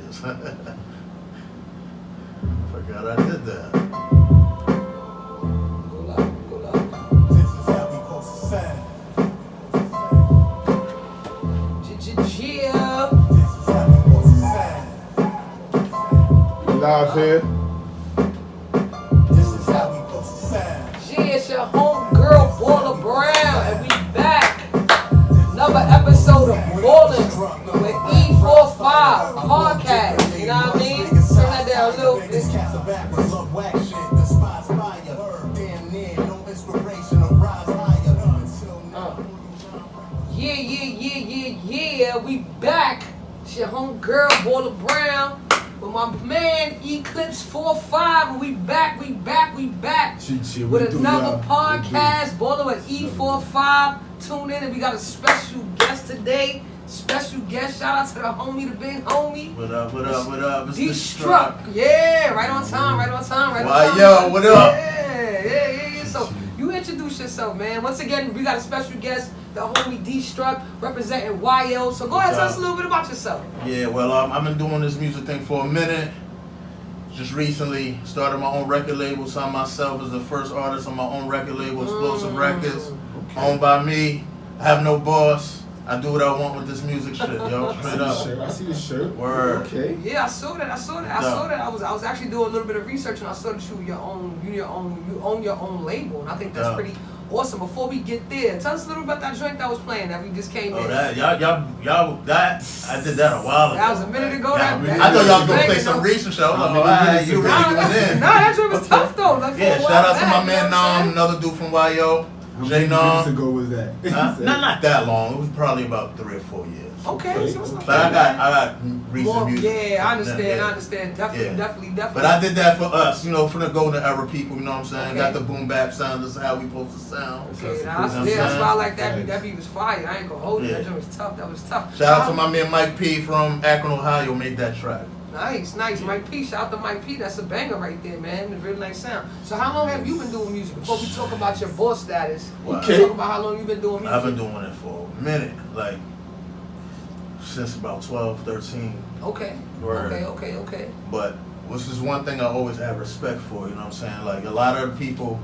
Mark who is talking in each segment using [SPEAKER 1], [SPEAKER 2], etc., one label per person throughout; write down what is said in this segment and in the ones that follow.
[SPEAKER 1] years. Forgot I did that.
[SPEAKER 2] Go loud.
[SPEAKER 3] This is how we supposed to sound.
[SPEAKER 2] Yeah.
[SPEAKER 3] This is how we supposed to sound.
[SPEAKER 4] Live here.
[SPEAKER 3] This is how we supposed to sound.
[SPEAKER 2] Yeah, it's your homegirl, Baller Brown, and we back. Another episode of Balling with E45 podcast. You know what I mean? Turn that down a little bit.
[SPEAKER 3] This cat's a backwards love whack shit. Despise fire. Damn near no inspiration or rise higher.
[SPEAKER 2] Yeah, we back. It's your homegirl, Baller Brown, with my man, Eclipse45, and we back. With another podcast, Baller with E45. Tune in, and we got a special guest today. Special guest, shout out to the homie, the big homie.
[SPEAKER 1] What up? It's
[SPEAKER 2] Distruck. Yeah, right on time.
[SPEAKER 1] Why, yo, what up?
[SPEAKER 2] Yeah. So, you introduce yourself, man. Once again, we got a special guest, the homie Distruck, representing YO. So, go ahead and tell us a little bit about yourself.
[SPEAKER 1] Yeah, well, I've been doing this music thing for a minute. Just recently started my own record label, signed myself as the first artist on my own record label, Explosive Records, owned by me. I have no boss. I do what I want with this music shit, yo. Straight up.
[SPEAKER 4] I see the shirt.
[SPEAKER 1] Word.
[SPEAKER 4] Okay.
[SPEAKER 2] Yeah, I saw that. I was actually doing a little bit of research, and I saw that you own your own label, and I think that's pretty awesome. Before we get there, tell us a little about that joint that was playing that we just came in.
[SPEAKER 1] Oh, that y'all, that I did that a while ago.
[SPEAKER 2] That was a minute ago.
[SPEAKER 1] I thought y'all was gonna play some recent show. I was like, alright, you really doing it?
[SPEAKER 2] Nah, that joint was tough though. Like,
[SPEAKER 1] Yeah, shout out to my man Nam, another dude from YO.
[SPEAKER 4] How many minutes ago was that?
[SPEAKER 1] Not that long. It was probably about 3 or 4 years.
[SPEAKER 2] Okay, so it's not
[SPEAKER 1] But I got recent
[SPEAKER 2] more,
[SPEAKER 1] music.
[SPEAKER 2] yeah, I understand. Definitely.
[SPEAKER 1] But I did that for us, for the golden era people, you know what I'm saying?
[SPEAKER 2] Okay.
[SPEAKER 1] Got the boom bap sound, this is how we supposed to sound.
[SPEAKER 2] Okay,
[SPEAKER 1] that's
[SPEAKER 2] that's why I like that. That beat was fire. I ain't gonna hold it.
[SPEAKER 1] Yeah.
[SPEAKER 2] That joint was tough.
[SPEAKER 1] Shout out to my man Mike P from Akron, Ohio, made that track.
[SPEAKER 2] Nice. Mike P. Shout out to Mike P. That's a banger right there, man. It's a really nice sound. So how long have you been doing music? Before we talk about your boss status,
[SPEAKER 1] Okay.
[SPEAKER 2] talk about how long you've been doing music.
[SPEAKER 1] I've been doing it for a minute, like since about 12, 13.
[SPEAKER 2] Okay.
[SPEAKER 1] Word.
[SPEAKER 2] Okay.
[SPEAKER 1] But this is one thing I always have respect for, you know what I'm saying? Like a lot of people,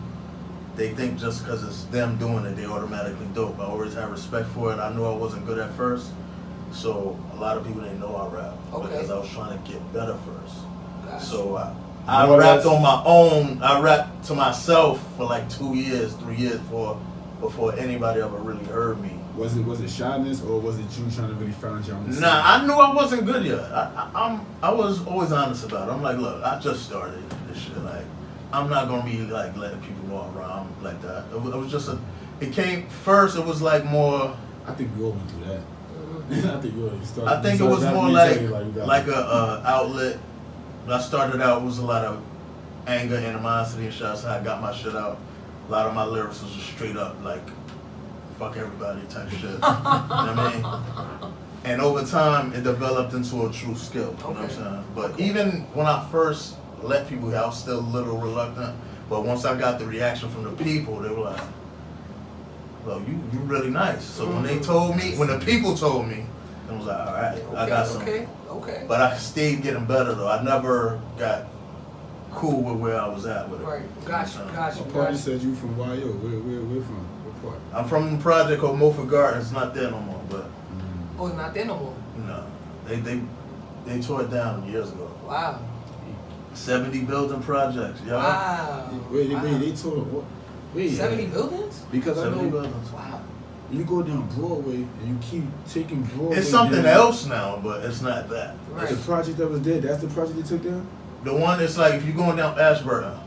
[SPEAKER 1] they think just because it's them doing it, they automatically dope. I always have respect for it. I knew I wasn't good at first, so a lot of people didn't know I rap because I was trying to get better first.
[SPEAKER 2] Gotcha.
[SPEAKER 1] So I rapped on my own. I rapped to myself for like 2 years, 3 years before anybody ever really heard me.
[SPEAKER 4] Was it shyness or was it you trying to really find your own sound?
[SPEAKER 1] Nah, I knew I wasn't good yet. I was always honest about it. I'm like, look, I just started this shit. Like, I'm not gonna be like letting people know around like that. It was just it came first. It was like more.
[SPEAKER 4] I think we all went through that. I think you already started.
[SPEAKER 1] I think it was more like a outlet. When I started out, it was a lot of anger, animosity, and shit. That's how I got my shit out. A lot of my lyrics was just straight up like fuck everybody type shit. You know what I mean? And over time, it developed into a true skill. You know what I'm saying? But even when I first let people hear, I was still a little reluctant. But once I got the reaction from the people, they were like, well, you really nice. So when the people told me, I was like, all right, I got something.
[SPEAKER 2] Okay.
[SPEAKER 1] But I stayed getting better though. I never got cool with where I was at with it.
[SPEAKER 2] Right. Gotcha.
[SPEAKER 4] What part you said you from YO? Where from? What part?
[SPEAKER 1] I'm from a project called Mofa Gardens. It's not there no more, but
[SPEAKER 2] Oh, it's not there no more.
[SPEAKER 1] no, they tore it down years ago.
[SPEAKER 2] Wow.
[SPEAKER 1] 70 building projects, yo.
[SPEAKER 2] Wow.
[SPEAKER 4] Wait, they told what? Wait,
[SPEAKER 2] 70 buildings?
[SPEAKER 4] Because I
[SPEAKER 1] 70
[SPEAKER 4] know
[SPEAKER 1] buildings.
[SPEAKER 2] Wow.
[SPEAKER 4] you go down Broadway and you keep taking Broadway.
[SPEAKER 1] It's something
[SPEAKER 4] down.
[SPEAKER 1] else now, but it's not that.
[SPEAKER 2] Right.
[SPEAKER 4] The project that was there, that's the project they took down?
[SPEAKER 1] The one is like if you're going down Ashburton,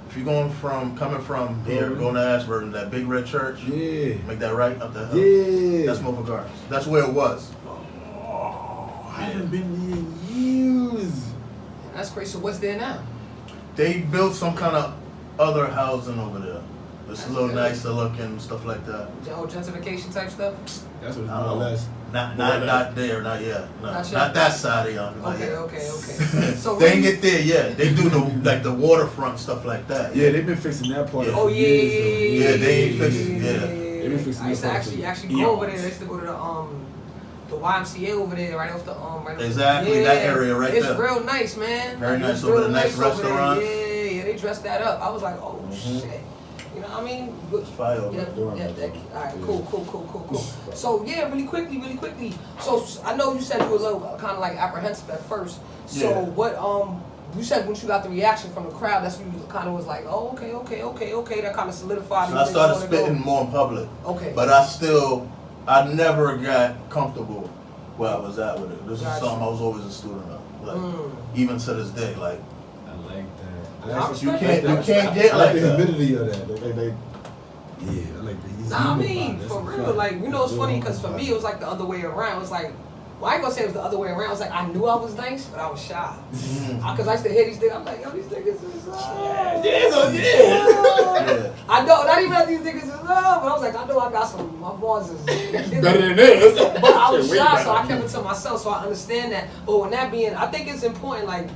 [SPEAKER 1] if you're coming from here, going to Ashburton, that big red church, make that right up the hill.
[SPEAKER 4] Yeah.
[SPEAKER 1] That's Mofa Gardens. That's where it was.
[SPEAKER 4] Oh, I haven't been there in years.
[SPEAKER 2] That's crazy. So what's there now?
[SPEAKER 1] They built some kind of other housing over there. It's a little nicer looking, stuff like that.
[SPEAKER 2] Oh, gentrification type stuff?
[SPEAKER 4] That's what it's more or less.
[SPEAKER 1] Not there, not yet. No,
[SPEAKER 2] Not yet.
[SPEAKER 1] not that side of y'all.
[SPEAKER 2] Okay. So
[SPEAKER 1] they ain't get there yet. They do the waterfront stuff like that.
[SPEAKER 4] Yeah, they've been fixing that part.
[SPEAKER 1] Yeah.
[SPEAKER 4] For
[SPEAKER 2] Oh yeah.
[SPEAKER 4] years,
[SPEAKER 1] Yeah, they ain't fixing. Yeah.
[SPEAKER 4] They've been fixing
[SPEAKER 2] I used to
[SPEAKER 4] that part
[SPEAKER 2] actually
[SPEAKER 4] for
[SPEAKER 2] go over there. I
[SPEAKER 4] eons.
[SPEAKER 2] used to go to YMCA over there, right off the
[SPEAKER 1] Exactly, that area right
[SPEAKER 2] it's
[SPEAKER 1] there.
[SPEAKER 2] It's real nice, man.
[SPEAKER 1] Very nice
[SPEAKER 2] it's
[SPEAKER 1] over
[SPEAKER 2] real
[SPEAKER 1] there, nice restaurants.
[SPEAKER 2] Yeah, they dressed that up. I was like, oh shit. You know what I mean?
[SPEAKER 1] It's fire over
[SPEAKER 2] Yeah,
[SPEAKER 1] there.
[SPEAKER 2] all right, cool. So yeah, really quickly. So I know you said you were a little kind of like apprehensive at first. So what you said once you got the reaction from the crowd, that's when you kind of was like, oh okay. That kind of solidified.
[SPEAKER 1] So I started spitting more in public.
[SPEAKER 2] Okay.
[SPEAKER 1] But I never got comfortable where I was at with it. This is something I was always a student of. Like even to this day, like.
[SPEAKER 4] I like that.
[SPEAKER 1] You can't get like
[SPEAKER 4] the
[SPEAKER 1] that.
[SPEAKER 4] humidity of that. Yeah, I like that.
[SPEAKER 2] Nah, I mean, for real, like, you know, it's funny because for me, it was like the other way around. It was like, well, I ain't gonna say it was the other way around. It was like, I knew I was nice, but I was shy. Because I used to hear these niggas, I'm like, yo, these niggas is
[SPEAKER 1] Yeah.
[SPEAKER 2] I know, not even that these niggas is love, but I was like, I know I got some, my balls is
[SPEAKER 4] better than this.
[SPEAKER 2] But I was shy, so I kept it to myself, so I understand that. But when that being, I think it's important, like,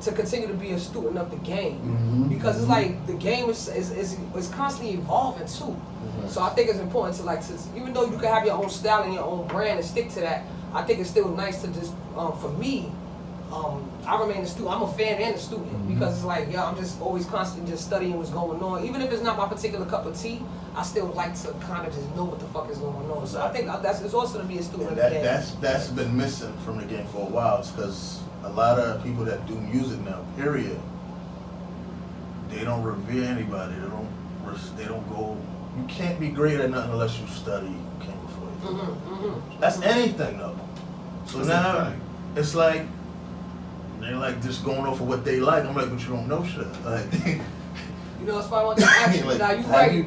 [SPEAKER 2] to continue to be a student of the game, because it's like the game is constantly evolving too. So I think it's important to even though you can have your own style and your own brand and stick to that, I think it's still nice to just for me, I remain a student. I'm a fan and a student because it's like I'm just always constantly just studying what's going on. Even if it's not my particular cup of tea, I still like to kind of just know what the fuck is going on. So I think it's also to be a student of the game.
[SPEAKER 1] That's been missing from the game for a while, because a lot of people that do music now, period, they don't revere anybody. They don't go. You can't be great at nothing unless you study. You came before you. That's anything though. So now it's like they're like just going off of what they like. I'm like, but you don't know shit. Like,
[SPEAKER 2] you know, it's funny. I want to ask you.
[SPEAKER 1] like,
[SPEAKER 2] Now you right.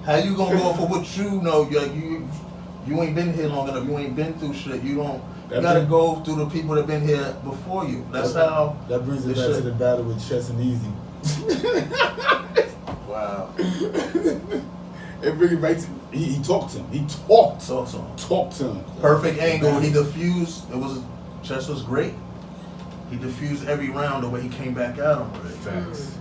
[SPEAKER 1] How you gonna go off of what you know? You ain't been here long enough. You ain't been through shit. You don't. You gotta go through the people that been here before you. That's how.
[SPEAKER 4] That brings it back to the battle with Chess and Easy.
[SPEAKER 1] Wow.
[SPEAKER 4] It really makes he talked to him. He talked to him.
[SPEAKER 1] Perfect angle. He diffused. Chess was great. He diffused every round the way he came back out on it.
[SPEAKER 4] Facts.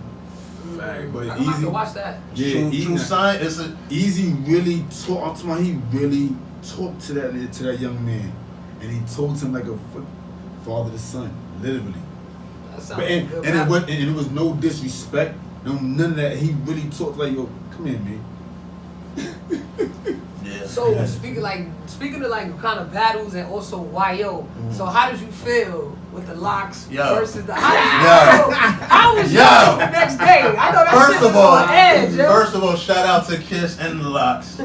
[SPEAKER 4] Fact. But
[SPEAKER 2] I'm
[SPEAKER 4] Easy.
[SPEAKER 2] have to watch that.
[SPEAKER 4] Yeah,
[SPEAKER 1] true science.
[SPEAKER 4] Easy really talked. He really talked to that young man, and he talked to him like a father to son, literally. And it was no disrespect, none of that. He really talked like, yo, come here, man.
[SPEAKER 1] Yeah.
[SPEAKER 2] So speaking of like kind of battles and also YO. So how did you feel with the Locks versus the? How was you the next day? I know that shit was on edge.
[SPEAKER 1] First of all, shout out to Kiss and the Locks,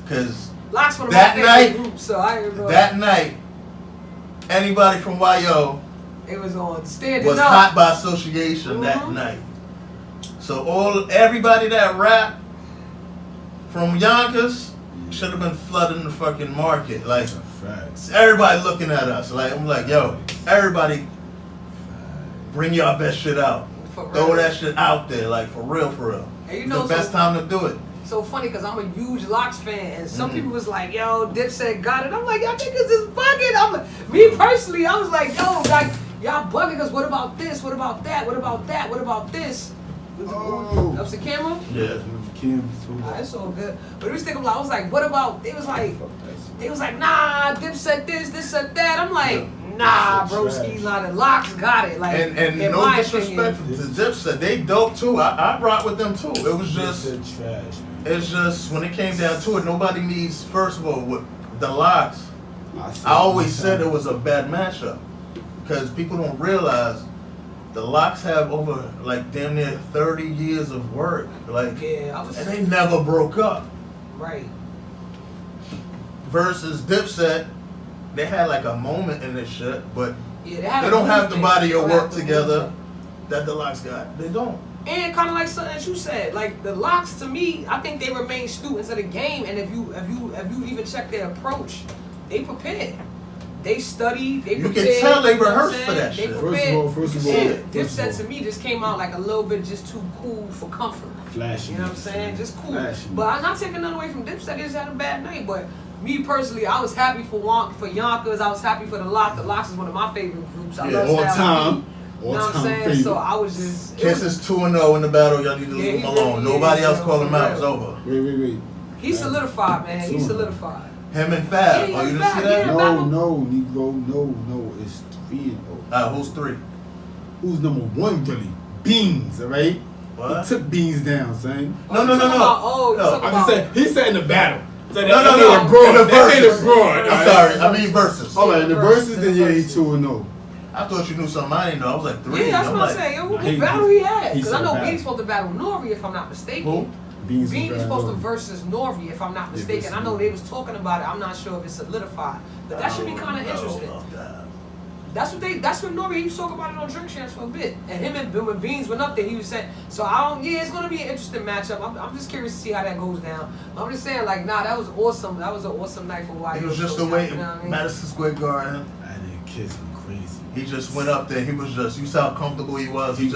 [SPEAKER 1] because
[SPEAKER 2] Locks one of my favorite groups. So I ain't
[SPEAKER 1] that night, anybody from YO.
[SPEAKER 2] It was on standing
[SPEAKER 1] was
[SPEAKER 2] up.
[SPEAKER 1] hot by association that night. So everybody that rap from Yonkers should have been flooding the fucking market. Like everybody looking at us. Like I'm like, yo, everybody bring your best shit out. Throw that shit out there, like for real.
[SPEAKER 2] And you know,
[SPEAKER 1] the best time to do it.
[SPEAKER 2] So funny because I'm a huge Locks fan, and some people was like, yo, Dipset got it. I'm like, y'all niggas is bugging. I'm like, me personally, I was like, yo, like, y'all bugging because what about this? What about that? What about that? What about this? That's the camera?
[SPEAKER 1] Yeah.
[SPEAKER 2] It's all good. But we was thinking, I was like, what about, they was like, nah, Dipset this, Dipset that. I'm like, nah, broski, nah, the Locks got it. Like,
[SPEAKER 1] and no disrespect to Dipset, they dope too. I rock with them too. It was just, it's just when it came down to it, nobody needs. First of all, with the Locks, I always said it was a bad matchup because people don't realize the Locks have over like damn near 30 years of work, like, and they never broke up.
[SPEAKER 2] Right.
[SPEAKER 1] Versus Dipset, they had like a moment in this shit, but
[SPEAKER 2] they
[SPEAKER 1] don't have the body of work together that the Locks got. They don't.
[SPEAKER 2] And kind of like something that you said, like the Locks to me, I think they remain students of the game. And if you even check their approach, they prepared. They studied. They prepared.
[SPEAKER 1] You can tell they rehearsed for that shit.
[SPEAKER 4] First of all,
[SPEAKER 2] Dipset to me just came out like a little bit just too cool for comfort.
[SPEAKER 4] Flashy.
[SPEAKER 2] You know what I'm saying? Just cool.
[SPEAKER 4] Flashy.
[SPEAKER 2] But I'm not taking nothing away from Dipset. They just had a bad night. But me personally, I was happy for Yonkers. I was happy for the Locks. The Locks is one of my favorite groups. I love
[SPEAKER 4] all time.
[SPEAKER 2] You know what I'm saying?
[SPEAKER 4] Favorite.
[SPEAKER 2] So I was just...
[SPEAKER 1] Kiss is 2-0 in the battle. Y'all need to leave him alone. Nobody else call him out. It's over.
[SPEAKER 4] Wait.
[SPEAKER 2] He solidified, man. He solidified.
[SPEAKER 1] Him and Fab.
[SPEAKER 2] Yeah,
[SPEAKER 1] Oh, you didn't
[SPEAKER 2] Fab,
[SPEAKER 1] see that?
[SPEAKER 2] yeah.
[SPEAKER 4] No, Negro, no. It's 3-0.
[SPEAKER 1] Who's 3?
[SPEAKER 4] Who's number 1 really? Beans, alright?
[SPEAKER 1] What?
[SPEAKER 4] He took Beans down, son.
[SPEAKER 1] No.
[SPEAKER 4] I'm just saying, he said in the battle. So
[SPEAKER 1] No.
[SPEAKER 4] Broad.
[SPEAKER 1] In the verses.
[SPEAKER 4] Broad.
[SPEAKER 1] I'm sorry. I mean verses.
[SPEAKER 4] Alright, in the verses, then yeah, he 2-0.
[SPEAKER 1] I thought you knew something I didn't know. I was like 3.
[SPEAKER 2] Yeah, that's
[SPEAKER 1] I'm
[SPEAKER 2] what
[SPEAKER 1] like,
[SPEAKER 2] I'm saying. Yo, what battle he had? Because I
[SPEAKER 4] said
[SPEAKER 2] know
[SPEAKER 4] battle.
[SPEAKER 2] Bean's supposed to battle Nori, if I'm not mistaken.
[SPEAKER 1] Who?
[SPEAKER 4] Beans
[SPEAKER 2] Bean is supposed to
[SPEAKER 4] Nori.
[SPEAKER 2] versus Nori, if I'm not mistaken. I know they was talking about it. I'm not sure if it's solidified, but that should be kind of interesting. That's what Nori, he was talking about it on Drink Champs for a bit. And him and when Beans went up there, he was saying, so it's going to be an interesting matchup. I'm just curious to see how that goes down. I'm just saying, like, that was awesome. That was an awesome night for YO.
[SPEAKER 1] He was just away in
[SPEAKER 2] you know what I mean?
[SPEAKER 1] Madison Square Garden.
[SPEAKER 4] That nigga Kiss me crazy.
[SPEAKER 1] He just went up there. He was just, you saw how comfortable he was. He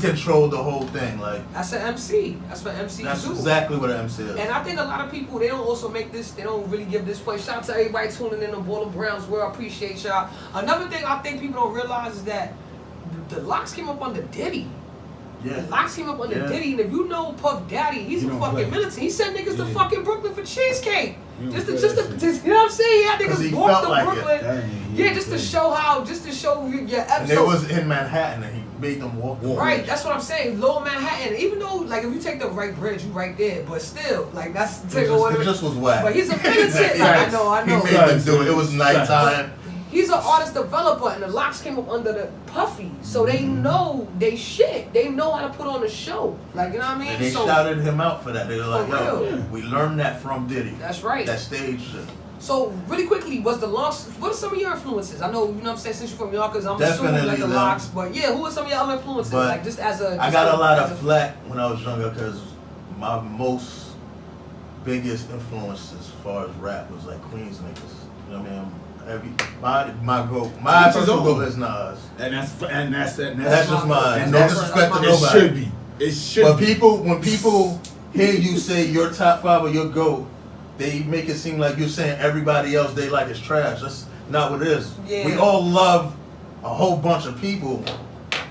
[SPEAKER 1] controlled the whole thing. Like,
[SPEAKER 2] that's an MC. That's what MC
[SPEAKER 1] that's
[SPEAKER 2] do.
[SPEAKER 1] exactly what an MC is.
[SPEAKER 2] And I think a lot of people, they don't also make this, they don't really give this play. Shout out to everybody tuning in on Baller Browns World. I appreciate y'all. Another thing I think people don't realize is that the locks came up under Diddy.
[SPEAKER 1] Yeah.
[SPEAKER 2] The locks came up under Diddy. And if you know Puff Daddy, he's a fucking militant. He sent niggas to fucking Brooklyn for cheesecake. Just, you know what I'm saying? Yeah, niggas walked to Brooklyn. Yeah, just to show your episode.
[SPEAKER 1] And it was in Manhattan, and he made them walk.
[SPEAKER 2] Right, that's what I'm saying. Lower Manhattan. Even though, like, if you take the right bridge, you right there. But still, like, that's
[SPEAKER 1] it just was whack.
[SPEAKER 2] But he's a militant. Like, I know.
[SPEAKER 1] He made them do it. It was nighttime.
[SPEAKER 2] He's an artist developer, and the locks came up under the Puffy, so they know they shit. They know how to put on a show. Like, you know what I mean?
[SPEAKER 1] And they shouted him out for that. They were like,
[SPEAKER 2] yo,
[SPEAKER 1] we learned that from Diddy.
[SPEAKER 2] That's right.
[SPEAKER 1] That stage shit.
[SPEAKER 2] So, really quickly, what are some of your influences? I know, you know what I'm saying, since you're from Yonkers, I'm
[SPEAKER 1] Definitely
[SPEAKER 2] assuming like the locks, but yeah, who are some of your other influences?
[SPEAKER 1] But
[SPEAKER 2] like, just as a...
[SPEAKER 1] I got a lot of flack when I was younger because my most biggest influence as far as rap was like Queens niggas. You know what I mean? My personal goal is Nas.
[SPEAKER 4] And that's
[SPEAKER 1] just mine.
[SPEAKER 4] And
[SPEAKER 1] No
[SPEAKER 4] that's
[SPEAKER 1] disrespect to
[SPEAKER 4] it
[SPEAKER 1] nobody.
[SPEAKER 4] should be. It should
[SPEAKER 1] But
[SPEAKER 4] be.
[SPEAKER 1] when people hear you say your top 5 or your GOAT, they make it seem like you're saying everybody else they like is trash. That's not what it is.
[SPEAKER 2] Yeah.
[SPEAKER 1] We all love a whole bunch of people.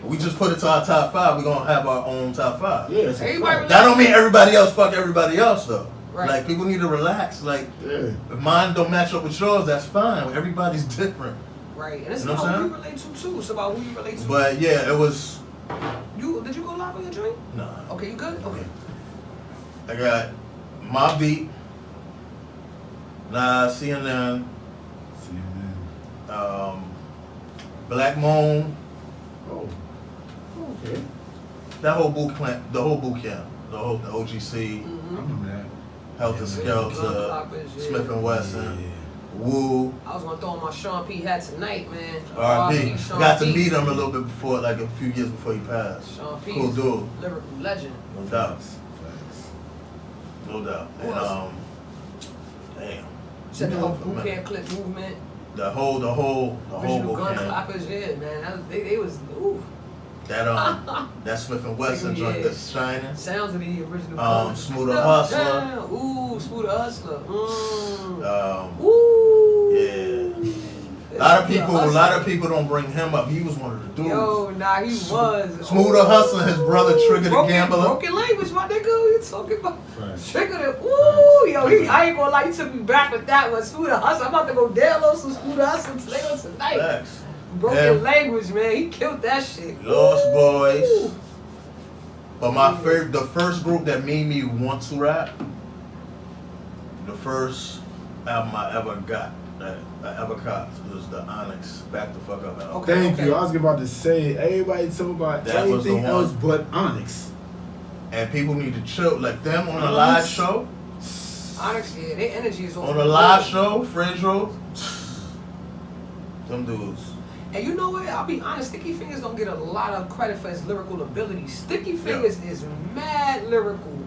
[SPEAKER 1] We just put it to our top 5. We're gonna have our own top 5.
[SPEAKER 4] Yeah,
[SPEAKER 2] Everybody
[SPEAKER 1] that don't mean everybody else fuck everybody else though.
[SPEAKER 2] Right.
[SPEAKER 1] Like, people need to relax. Like, if mine don't match up with yours, that's fine. Everybody's different.
[SPEAKER 2] Right, and it's
[SPEAKER 1] You know
[SPEAKER 2] about
[SPEAKER 1] what
[SPEAKER 2] who
[SPEAKER 1] I'm
[SPEAKER 2] you relate to too. It's about who you relate to.
[SPEAKER 1] But yeah, it was.
[SPEAKER 2] Did you go live on your drink?
[SPEAKER 1] Nah.
[SPEAKER 2] Okay, you good? Okay.
[SPEAKER 1] I got Mobb Deep, Nas, CNN, Black Moan.
[SPEAKER 4] Oh. Okay.
[SPEAKER 1] That whole boot camp, the OGC,
[SPEAKER 4] I remember that.
[SPEAKER 1] Helter Skelter, Smith and Wesson, Woo.
[SPEAKER 2] I was gonna throw on my Sean P hat tonight, man.
[SPEAKER 1] R.I.P.
[SPEAKER 2] Sean
[SPEAKER 1] Got to
[SPEAKER 2] P.
[SPEAKER 1] meet him a little bit before, like a few years before he passed.
[SPEAKER 2] Sean P.
[SPEAKER 1] Cool dude.
[SPEAKER 2] Lyrical legend.
[SPEAKER 1] No doubt. No doubt.
[SPEAKER 2] Who
[SPEAKER 1] And
[SPEAKER 2] else?
[SPEAKER 1] damn.
[SPEAKER 2] Said the whole boot camp clip movement.
[SPEAKER 1] The whole
[SPEAKER 2] Original
[SPEAKER 1] book
[SPEAKER 2] gun
[SPEAKER 1] camp.
[SPEAKER 2] clappers, yeah, man. They was ooh.
[SPEAKER 1] That Smith and Wesson joint that's shining.
[SPEAKER 2] Sounds of the original.
[SPEAKER 1] Smoother Hustler.
[SPEAKER 2] Ooh, Smoother Hustler.
[SPEAKER 1] Ooh. Yeah. A lot of people don't bring him up. He was one of the dudes.
[SPEAKER 2] Yo, nah, he was.
[SPEAKER 1] Smoother Hustler, his brother Trigger the Gambler.
[SPEAKER 2] Broken language, my nigga. Who you talking about?
[SPEAKER 4] Right.
[SPEAKER 2] Trigger the. Ooh, yo, I ain't gonna lie, you took me back with that one. Smoother Hustler. I'm about to go download some Smoother Hustler today or tonight.
[SPEAKER 1] Facts.
[SPEAKER 2] Broken language, man. He killed that shit.
[SPEAKER 1] Lost Boys.
[SPEAKER 2] Ooh.
[SPEAKER 1] But the first group that made me want to rap, the first album I ever got, that I ever caught, was the Onyx Back the Fuck Up album.
[SPEAKER 4] Thank you. I was about to say, everybody talking about
[SPEAKER 1] That was the
[SPEAKER 4] anything
[SPEAKER 1] one.
[SPEAKER 4] else but Onyx.
[SPEAKER 1] And people need to chill. Like them on a live show.
[SPEAKER 2] Onyx, yeah, their energy is
[SPEAKER 1] On a live show, Fredro. Them dudes.
[SPEAKER 2] And you know what? I'll be honest, Sticky Fingers don't get a lot of credit for his lyrical ability. Sticky Fingers is mad lyrical.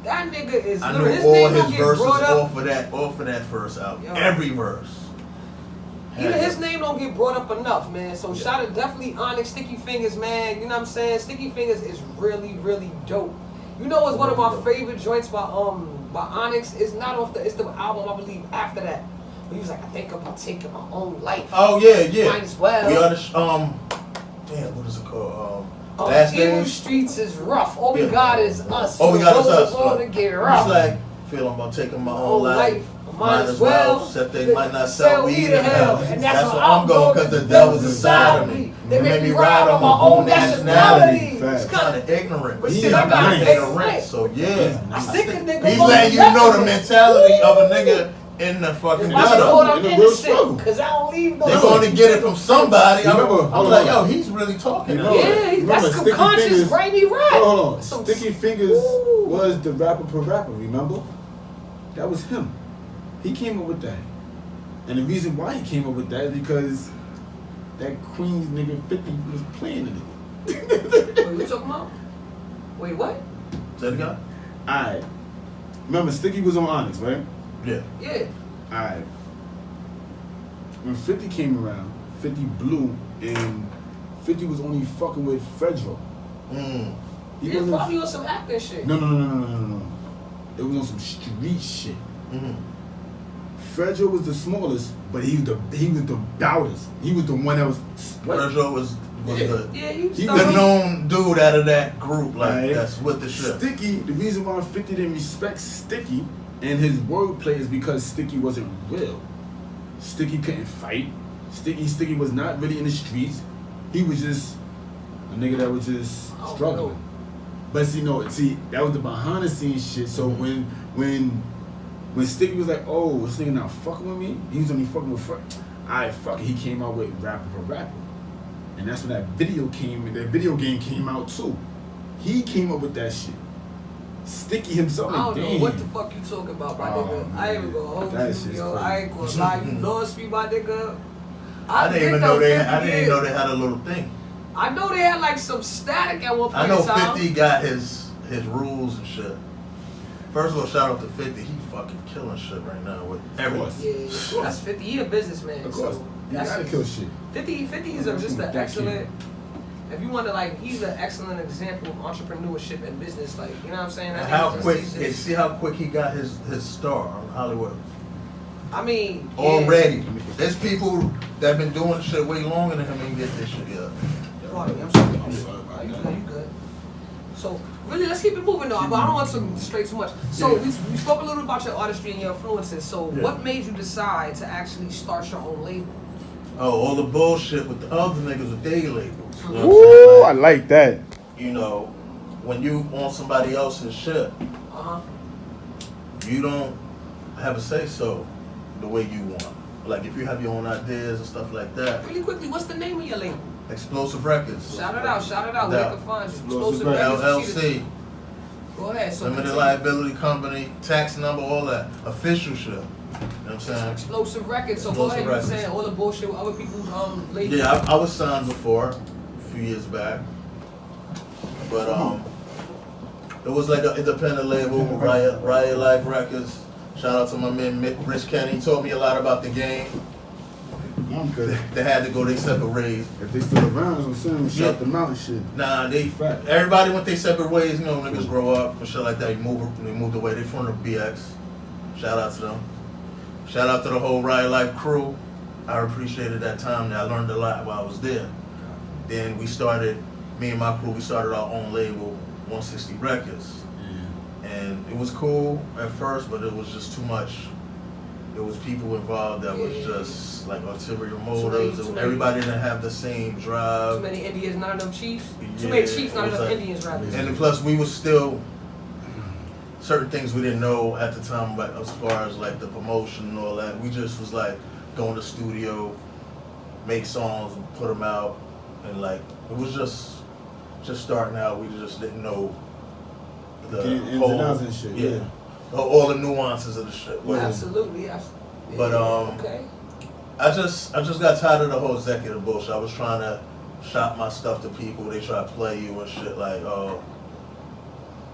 [SPEAKER 2] That nigga is
[SPEAKER 1] I
[SPEAKER 2] lyrical.
[SPEAKER 1] knew all
[SPEAKER 2] name
[SPEAKER 1] his
[SPEAKER 2] don't get
[SPEAKER 1] verses
[SPEAKER 2] brought up.
[SPEAKER 1] off of that first album.
[SPEAKER 2] Yo.
[SPEAKER 1] Every verse.
[SPEAKER 2] Even his name don't get brought up enough, man. So shout out definitely Onyx, Sticky Fingers, man. You know what I'm saying? Sticky Fingers is really, really dope. You know what's one of my favorite joints by Onyx? It's not off it's the album I believe after that. He was like, I think about taking my own life.
[SPEAKER 1] Oh yeah.
[SPEAKER 2] Might as well.
[SPEAKER 1] We are damn, what is it called? Last
[SPEAKER 2] Evil
[SPEAKER 1] Days.
[SPEAKER 2] Streets is rough. All we got is us.
[SPEAKER 1] All we got is us.
[SPEAKER 2] To get rough.
[SPEAKER 1] It's like, feel I'm about taking my own life.
[SPEAKER 2] might as well.
[SPEAKER 1] Except they might not sell weed in hell.
[SPEAKER 2] And
[SPEAKER 1] that's where I'm going, because the devil's inside of me. They make me ride on my own nationality. It's kind of ignorant.
[SPEAKER 2] But
[SPEAKER 1] he's
[SPEAKER 2] shit, I got
[SPEAKER 1] ignorant. So yeah,
[SPEAKER 2] I stick a nigga.
[SPEAKER 1] he's letting you know the mentality of a nigga in the fucking ghetto.
[SPEAKER 2] I'm innocent, because I don't leave no.
[SPEAKER 1] They're going to get it from somebody. I was like, yo, he's really talking.
[SPEAKER 2] Yeah, that's subconscious, brainy rap.
[SPEAKER 4] Hold on. Sticky Fingers was the rapper per rapper, remember? That was him. He came up with that. And the reason why he came up with that is because that Queens nigga 50 was playing the nigga.
[SPEAKER 2] What you talking about? Wait, what?
[SPEAKER 1] Say it again?
[SPEAKER 4] Alright. Remember, Sticky was on Onyx, right?
[SPEAKER 1] Yeah.
[SPEAKER 2] Yeah.
[SPEAKER 4] Alright. When 50 came around, 50 blew, and 50 was only fucking with Fredro.
[SPEAKER 2] He was probably on some acting shit.
[SPEAKER 4] No. It was on some street shit. Fredro was the smallest, but he was the boutest. He was the one that was.
[SPEAKER 1] Fredro was
[SPEAKER 2] the
[SPEAKER 1] known dude out of that group. Like that's with the shit.
[SPEAKER 4] Sticky. The reason why 50 didn't respect Sticky and his wordplay is because Sticky wasn't real. Sticky couldn't fight. Sticky was not really in the streets. He was just a nigga that was just struggling. But see, that was the behind the scenes shit. So when Sticky was like, oh, this nigga not fucking with me, he was only fucking with alright, fuck it. He came out with rapper for rapper. And that's when that video game came out too. He came up with that shit. Sticky himself.
[SPEAKER 2] I don't know what the fuck you talking about, my nigga. I ain't even gonna hold you, yo. I ain't gonna lie, you lost me, my nigga.
[SPEAKER 1] I didn't even know they had a little thing.
[SPEAKER 2] I know they had like some static at one point.
[SPEAKER 1] I know 50 got his rules and shit. First of all, shout out to 50. He fucking killing shit right now with everyone.
[SPEAKER 2] Yeah, that's 50. He a businessman.
[SPEAKER 4] Of course.
[SPEAKER 2] So
[SPEAKER 4] you gotta kill shit.
[SPEAKER 2] 50 is just an excellent. If you want to he's an excellent example of entrepreneurship and business. Like, you know what I'm saying?
[SPEAKER 1] See how quick he got his star on Hollywood.
[SPEAKER 2] I mean,
[SPEAKER 1] already. There's people that been doing shit way longer than him and get this shit yet.
[SPEAKER 2] I'm sorry. You good. So, really, let's keep it moving though. But I don't want to stray too much. So, we spoke a little about your artistry and your influences. So, what made you decide to actually start your own label?
[SPEAKER 1] Oh, all the bullshit with the other niggas with day labels. You know
[SPEAKER 4] Ooh, I like that.
[SPEAKER 1] You know, when you on somebody else's shit, you don't have a say-so the way you want. Like, if you have your own ideas and stuff like that.
[SPEAKER 2] Really quickly, what's the name of your label?
[SPEAKER 1] Explosive Records.
[SPEAKER 2] Shout it out. Where they can find you.
[SPEAKER 1] Explosive Records. LLC.
[SPEAKER 2] Go ahead. So
[SPEAKER 1] Limited liability company, tax number, all that. Official shit. You know what I'm saying?
[SPEAKER 2] Explosive Records. So go ahead, you saying all the bullshit with other people's labels.
[SPEAKER 1] Yeah, I was signed before, a few years back. But it was like an independent label, Riot Life Records. Shout out to my man Rich Kenny. He taught me a lot about the game.
[SPEAKER 4] I'm good.
[SPEAKER 1] They had to go their separate ways.
[SPEAKER 4] If they still around, I'm saying shut them out and shit.
[SPEAKER 1] Nah, everybody went their separate ways. You know, niggas grow up and shit like that. They moved away. They from the BX. Shout out to them. Shout out to the whole Riot Life crew. I appreciated that time. I learned a lot while I was there. Then me and my crew, we started our own label, 160 Records. And it was cool at first, but it was just too much. There was people involved that was just like ulterior motives. Everybody didn't have the same drive.
[SPEAKER 2] Too many Indians, not enough Chiefs. Too many Chiefs, not enough Indians, rather.
[SPEAKER 1] And plus, we was still certain things we didn't know at the time, but as far as like the promotion and all that, we just was like going to the studio, make songs, put them out, and like it was just starting out. We just didn't know the whole
[SPEAKER 4] and shit. Yeah.
[SPEAKER 1] All the nuances of the shit.
[SPEAKER 2] Absolutely.
[SPEAKER 1] But
[SPEAKER 2] okay.
[SPEAKER 1] I just got tired of the whole executive bullshit. I was trying to shop my stuff to people. They try to play you and shit like, oh,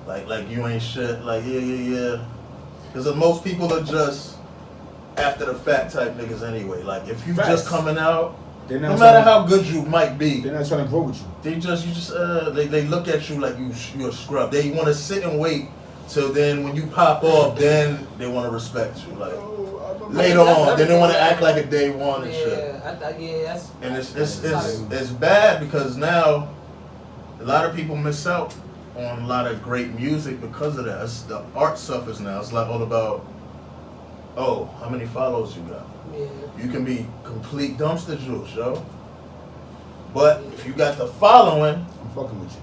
[SPEAKER 1] like you ain't shit. Like yeah. Because most people are just after the fact type niggas anyway. Like if you just coming out, no matter how good you might be,
[SPEAKER 4] they're not trying to grow with you.
[SPEAKER 1] They look at you like you're a scrub. They want to sit and wait. So then when you pop off, then they want to respect you. Like later on, then they want to act like a day one and shit. And it's bad because now a lot of people miss out on a lot of great music because of that. The art suffers now. It's like all about oh, how many followers you got?
[SPEAKER 2] Yeah.
[SPEAKER 1] You can be complete dumpster juice, yo. But if you got the following,
[SPEAKER 4] I'm fucking with you.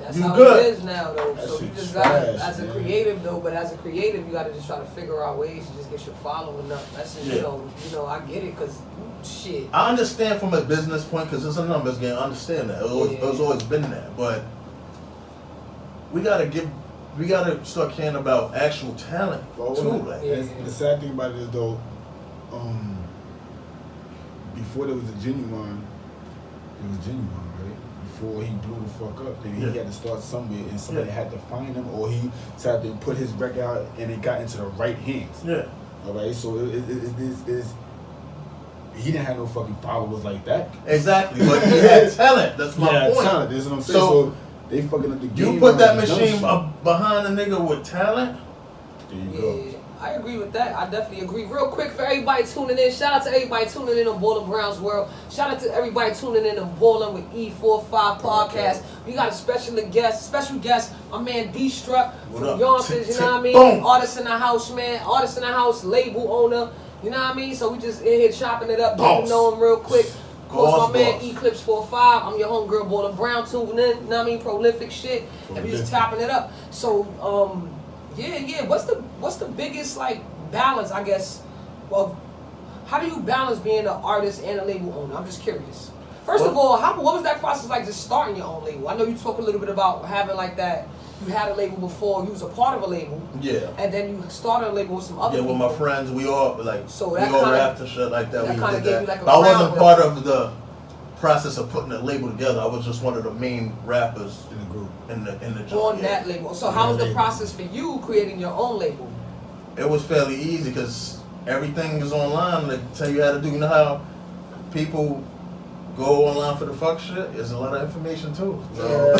[SPEAKER 2] That's
[SPEAKER 1] you
[SPEAKER 2] how
[SPEAKER 1] good.
[SPEAKER 2] it is now, though.
[SPEAKER 4] That
[SPEAKER 2] So you
[SPEAKER 4] shit's
[SPEAKER 2] just gotta,
[SPEAKER 4] trash,
[SPEAKER 2] as a
[SPEAKER 4] man.
[SPEAKER 2] creative, though. But as a creative, you gotta just try to figure out ways to just get your following up. That's just, you know, I get it, cause shit.
[SPEAKER 1] I understand from a business point because it's a numbers game. I understand that. It's always been there, but we gotta start caring about actual talent too. Like,
[SPEAKER 4] the sad thing about it is though, before there was a Genuine, right? Before he blew the fuck up, then he had to start somewhere, and somebody had to find him, or he had to put his record out, and it got into the right hands.
[SPEAKER 1] Yeah.
[SPEAKER 4] All right. So he didn't have no fucking followers like that.
[SPEAKER 1] Exactly, but he had talent. That's my point.
[SPEAKER 4] Talent. That's what I'm saying. So they fucking up the game.
[SPEAKER 1] You put that machine behind a nigga with talent.
[SPEAKER 4] There you go.
[SPEAKER 2] I agree with that. I definitely agree. Real quick for everybody tuning in. Shout out to everybody tuning in on Ballin' Brown's World. Shout out to everybody tuning in on Ballin' with E45 podcast. We got a special guest, my man Distruck from Yonkers, you know what I mean?
[SPEAKER 1] Boom.
[SPEAKER 2] Artist in the house, man. Artist in the house, label owner. You know what I mean? So we just in here chopping it up, getting to know him real quick. Of course, my man Eclipse45. I'm your homegirl, Ballin' Brown, tuning in. You know what I mean? Prolific shit. And we just chopping it up. So, yeah. What's the biggest like balance, I guess? Well, how do you balance being an artist and a label owner? I'm just curious. First of all, what was that process like, just starting your own label? I know you talk a little bit about having like that. You had a label before. You was a part of a label.
[SPEAKER 1] Yeah.
[SPEAKER 2] And then you started a label with some other people.
[SPEAKER 1] Yeah, with my friends, we all like
[SPEAKER 2] so
[SPEAKER 1] we
[SPEAKER 2] that
[SPEAKER 1] all
[SPEAKER 2] kinda,
[SPEAKER 1] rapped and shit like that.
[SPEAKER 2] That
[SPEAKER 1] we
[SPEAKER 2] kind
[SPEAKER 1] did
[SPEAKER 2] of gave
[SPEAKER 1] that.
[SPEAKER 2] you like a
[SPEAKER 1] But I wasn't
[SPEAKER 2] groundwork.
[SPEAKER 1] part of the process of putting the label together. I was just one of the main rappers
[SPEAKER 4] In the group.
[SPEAKER 1] in the joint.
[SPEAKER 2] On that label. So how was the process for you creating your own label?
[SPEAKER 1] It was fairly easy because everything is online. They tell you how to do. You know how people go online for the fuck shit? There's a lot of information too. So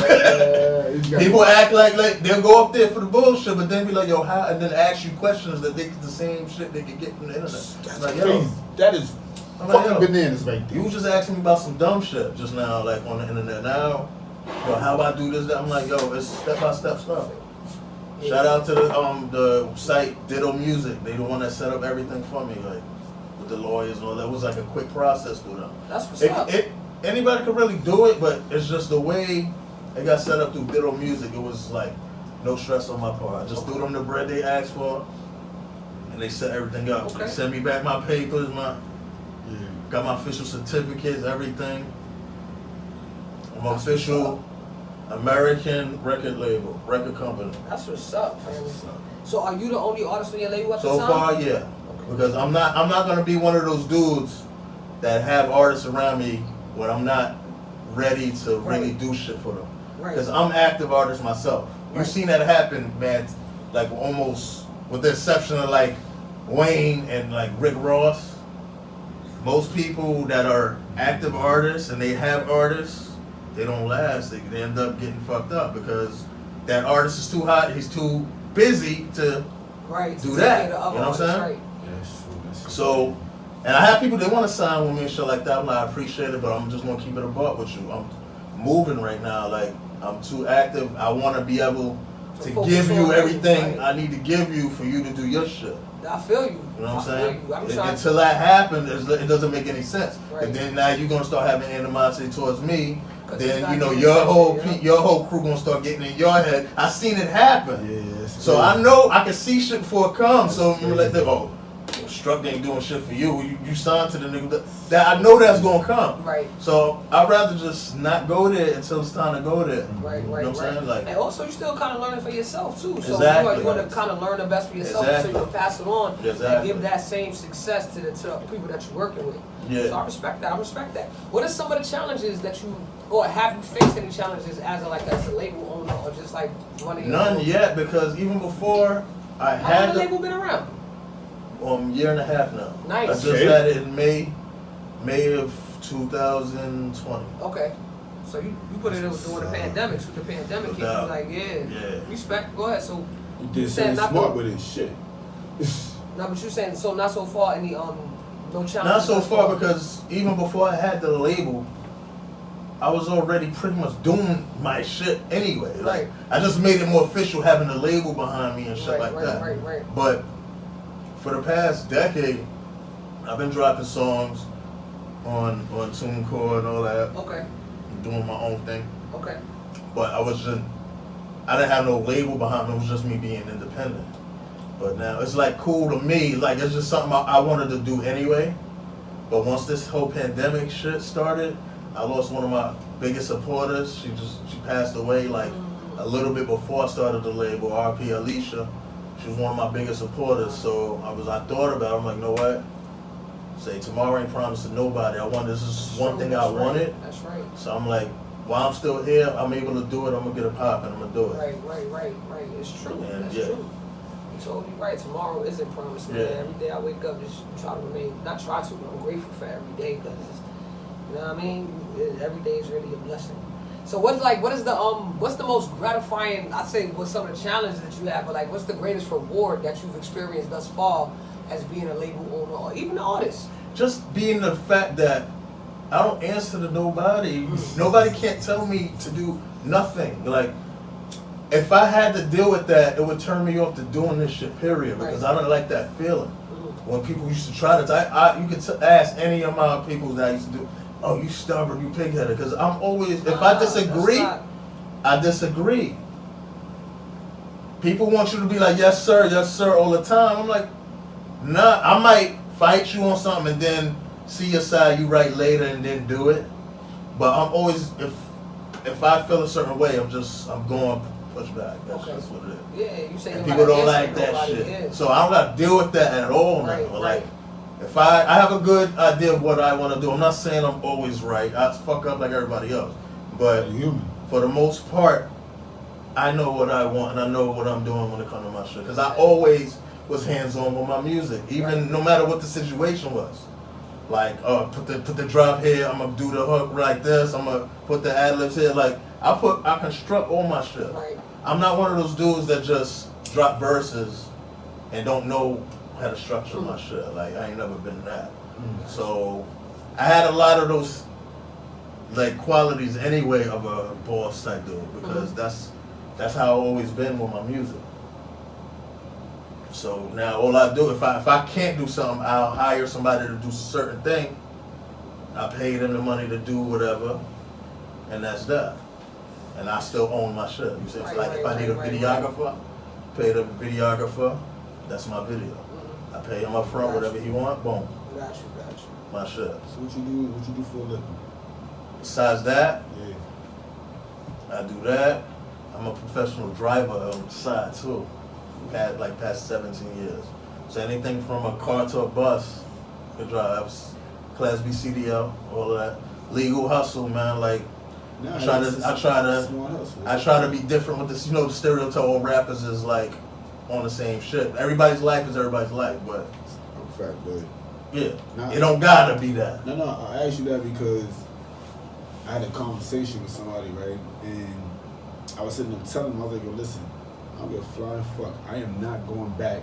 [SPEAKER 1] people act like they'll go up there for the bullshit, but then be like, yo, how? And then ask you questions that they get the same shit they could get from the internet.
[SPEAKER 4] That's
[SPEAKER 1] like,
[SPEAKER 4] crazy.
[SPEAKER 1] yo,
[SPEAKER 4] That is fucking bananas right there.
[SPEAKER 1] You was just asking me about some dumb shit just now, like on the internet. Now, yo, how about I do this? That? I'm like, yo, it's step by step stuff. Yeah. Shout out to the site Ditto Music. They the one that set up everything for me, like with the lawyers and all that. It was like a quick process through them.
[SPEAKER 2] That's what's up.
[SPEAKER 1] Anybody could really do it, but it's just the way it got set up through Ditto Music. It was like no stress on my part. I just threw them the bread they asked for, and they set everything up.
[SPEAKER 2] Okay.
[SPEAKER 1] They sent me back my papers, got my official certificates, everything. I'm official American record company.
[SPEAKER 2] That's what's up, family. So are you the only artist on your label at the
[SPEAKER 1] So
[SPEAKER 2] time?
[SPEAKER 1] far, yeah. Okay. Because I'm not gonna be one of those dudes that have artists around me when I'm not ready to really do shit for them. Because I'm an active artist myself. You've seen that happen, man, like almost with the exception of like Wayne and like Rick Ross. Most people that are active artists and they have artists, they don't last. They end up getting fucked up because that artist is too hot. He's too busy to do that. You know what I'm saying?
[SPEAKER 2] Right.
[SPEAKER 1] So, and I have people that want to sign with me and shit like that. I'm like, I appreciate it, but I'm just gonna keep it a buck with you. I'm moving right now. Like, I'm too active. I want to be able to give you everything I need to give you for you to do your shit.
[SPEAKER 2] I feel you.
[SPEAKER 1] You know what I'm saying?
[SPEAKER 2] I'm
[SPEAKER 1] Until that happens, it doesn't make any sense.
[SPEAKER 2] Right.
[SPEAKER 1] And then now you're gonna start having animosity towards me. Then you know
[SPEAKER 2] your
[SPEAKER 1] your whole crew gonna start getting in your head. I seen it happen.
[SPEAKER 4] Yeah,
[SPEAKER 1] so I know I can see shit before it comes. So you let them Struck ain't doing shit for you. You signed to the nigga that I know that's gonna come.
[SPEAKER 2] Right.
[SPEAKER 1] So I'd rather just not go there until it's time to go there.
[SPEAKER 2] Right.
[SPEAKER 1] You know what I'm saying? Like,
[SPEAKER 2] and also, you're still kind of learning for yourself too. So
[SPEAKER 1] exactly.
[SPEAKER 2] you want to kind of learn the best for yourself, so you can pass it on and give that same success to the people that you're working with.
[SPEAKER 1] Yeah.
[SPEAKER 2] So I respect that. What are some of the challenges that or have you faced any challenges as a label owner, or just like running?
[SPEAKER 1] None yet, because even before I had
[SPEAKER 2] how long the label been around?
[SPEAKER 1] Year and a half now.
[SPEAKER 2] Nice.
[SPEAKER 1] I just had it in May of 2020.
[SPEAKER 2] Okay. So you put it in during the pandemic. So the pandemic hit, you was like, yeah. Respect. Go ahead. So
[SPEAKER 4] you did something smart with it, shit.
[SPEAKER 2] No, but you're saying so not so far any no challenges.
[SPEAKER 1] Not so far because even before I had the label, I was already pretty much doing my shit anyway. Like I just made it more official having the label behind me and shit like that.
[SPEAKER 2] Right.
[SPEAKER 1] But for the past decade, I've been dropping songs on TuneCore and all that.
[SPEAKER 2] Okay.
[SPEAKER 1] Doing my own thing.
[SPEAKER 2] Okay.
[SPEAKER 1] But I didn't have no label behind me. It was just me being independent. But now it's like cool to me. Like it's just something I wanted to do anyway. But once this whole pandemic shit started, I lost one of my biggest supporters. She passed away like a little bit before I started the label. R.P. Alicia. She was one of my biggest supporters. So I thought about it. I'm like, you know what? Say tomorrow ain't promised to nobody. This is one thing I wanted.
[SPEAKER 2] That's right.
[SPEAKER 1] So I'm like, while I'm still here, I'm able to do it. I'm gonna get a pop and I'm gonna do it.
[SPEAKER 2] Right. It's true.
[SPEAKER 1] And
[SPEAKER 2] That's
[SPEAKER 1] yeah.
[SPEAKER 2] true. You totally right. Tomorrow isn't promised, man.
[SPEAKER 1] Yeah.
[SPEAKER 2] Every day I wake up, just try to remain, not try to, but I'm grateful for every day because, you know what I mean? Every day is really a blessing. So what's the most gratifying, I'd say, what's some of the challenges that you have, but like, what's the greatest reward that you've experienced thus far as being a label owner or even an artist?
[SPEAKER 1] Just being the fact that I don't answer to nobody. Nobody can't tell me to do nothing. Like, if I had to deal with that, it would turn me off to doing this shit, period. Because I don't like that feeling. When people used to try to, you could ask any of my people that I used to do, oh, you stubborn, you pig-headed. Because I'm always, if I disagree, I disagree. People want you to be like, yes sir, all the time. I'm like, nah, I might fight you on something and then see your side, you right later and then do it. But I'm always, if I feel a certain way, I'm going push back. That's just what it is.
[SPEAKER 2] Yeah, you say
[SPEAKER 1] and people don't like that shit.
[SPEAKER 2] Yeah.
[SPEAKER 1] So I don't got to deal with that at all now.
[SPEAKER 2] Right.
[SPEAKER 1] Like, if I have a good idea of what I want to do, I'm not saying I'm always right. I fuck up like everybody else. But for the most part, I know what I want and I know what I'm doing when it comes to my shit. Because I always was hands-on with my music, even no matter what the situation was. Like, put the drop here, I'm gonna do the hook like this, I'm gonna put the ad-libs here. Like, I construct all my shit.
[SPEAKER 2] Right.
[SPEAKER 1] I'm not one of those dudes that just drop verses and don't know how to structure my shit. Like, I ain't never been that. So I had a lot of those like qualities anyway of a boss type dude, because that's how I've always been with my music. So now all I do, if I can't do something, I'll hire somebody to do a certain thing. I pay them the money to do whatever, and that's that. And I still own my shit. You see, if I need a videographer, pay the videographer. That's my video. I pay him up front, whatever he want. Boom.
[SPEAKER 2] Got you.
[SPEAKER 1] My shit.
[SPEAKER 4] So what you do for a living?
[SPEAKER 1] Besides that,
[SPEAKER 4] yeah,
[SPEAKER 1] I do that. I'm a professional driver on the side too. Past 17 years. So anything from a car to a bus, I drive. Class B CDL, all of that. Legal hustle, man. Like, I try to be different with this. You know, the stereotype of rappers is like on the same shit. Everybody's life is everybody's life, but
[SPEAKER 4] fact, but
[SPEAKER 1] yeah, it don't gotta be that.
[SPEAKER 4] No, I asked you that because I had a conversation with somebody, right? And I was sitting there telling them, I was like, yo, listen, I don't give a flying fuck. I am not going back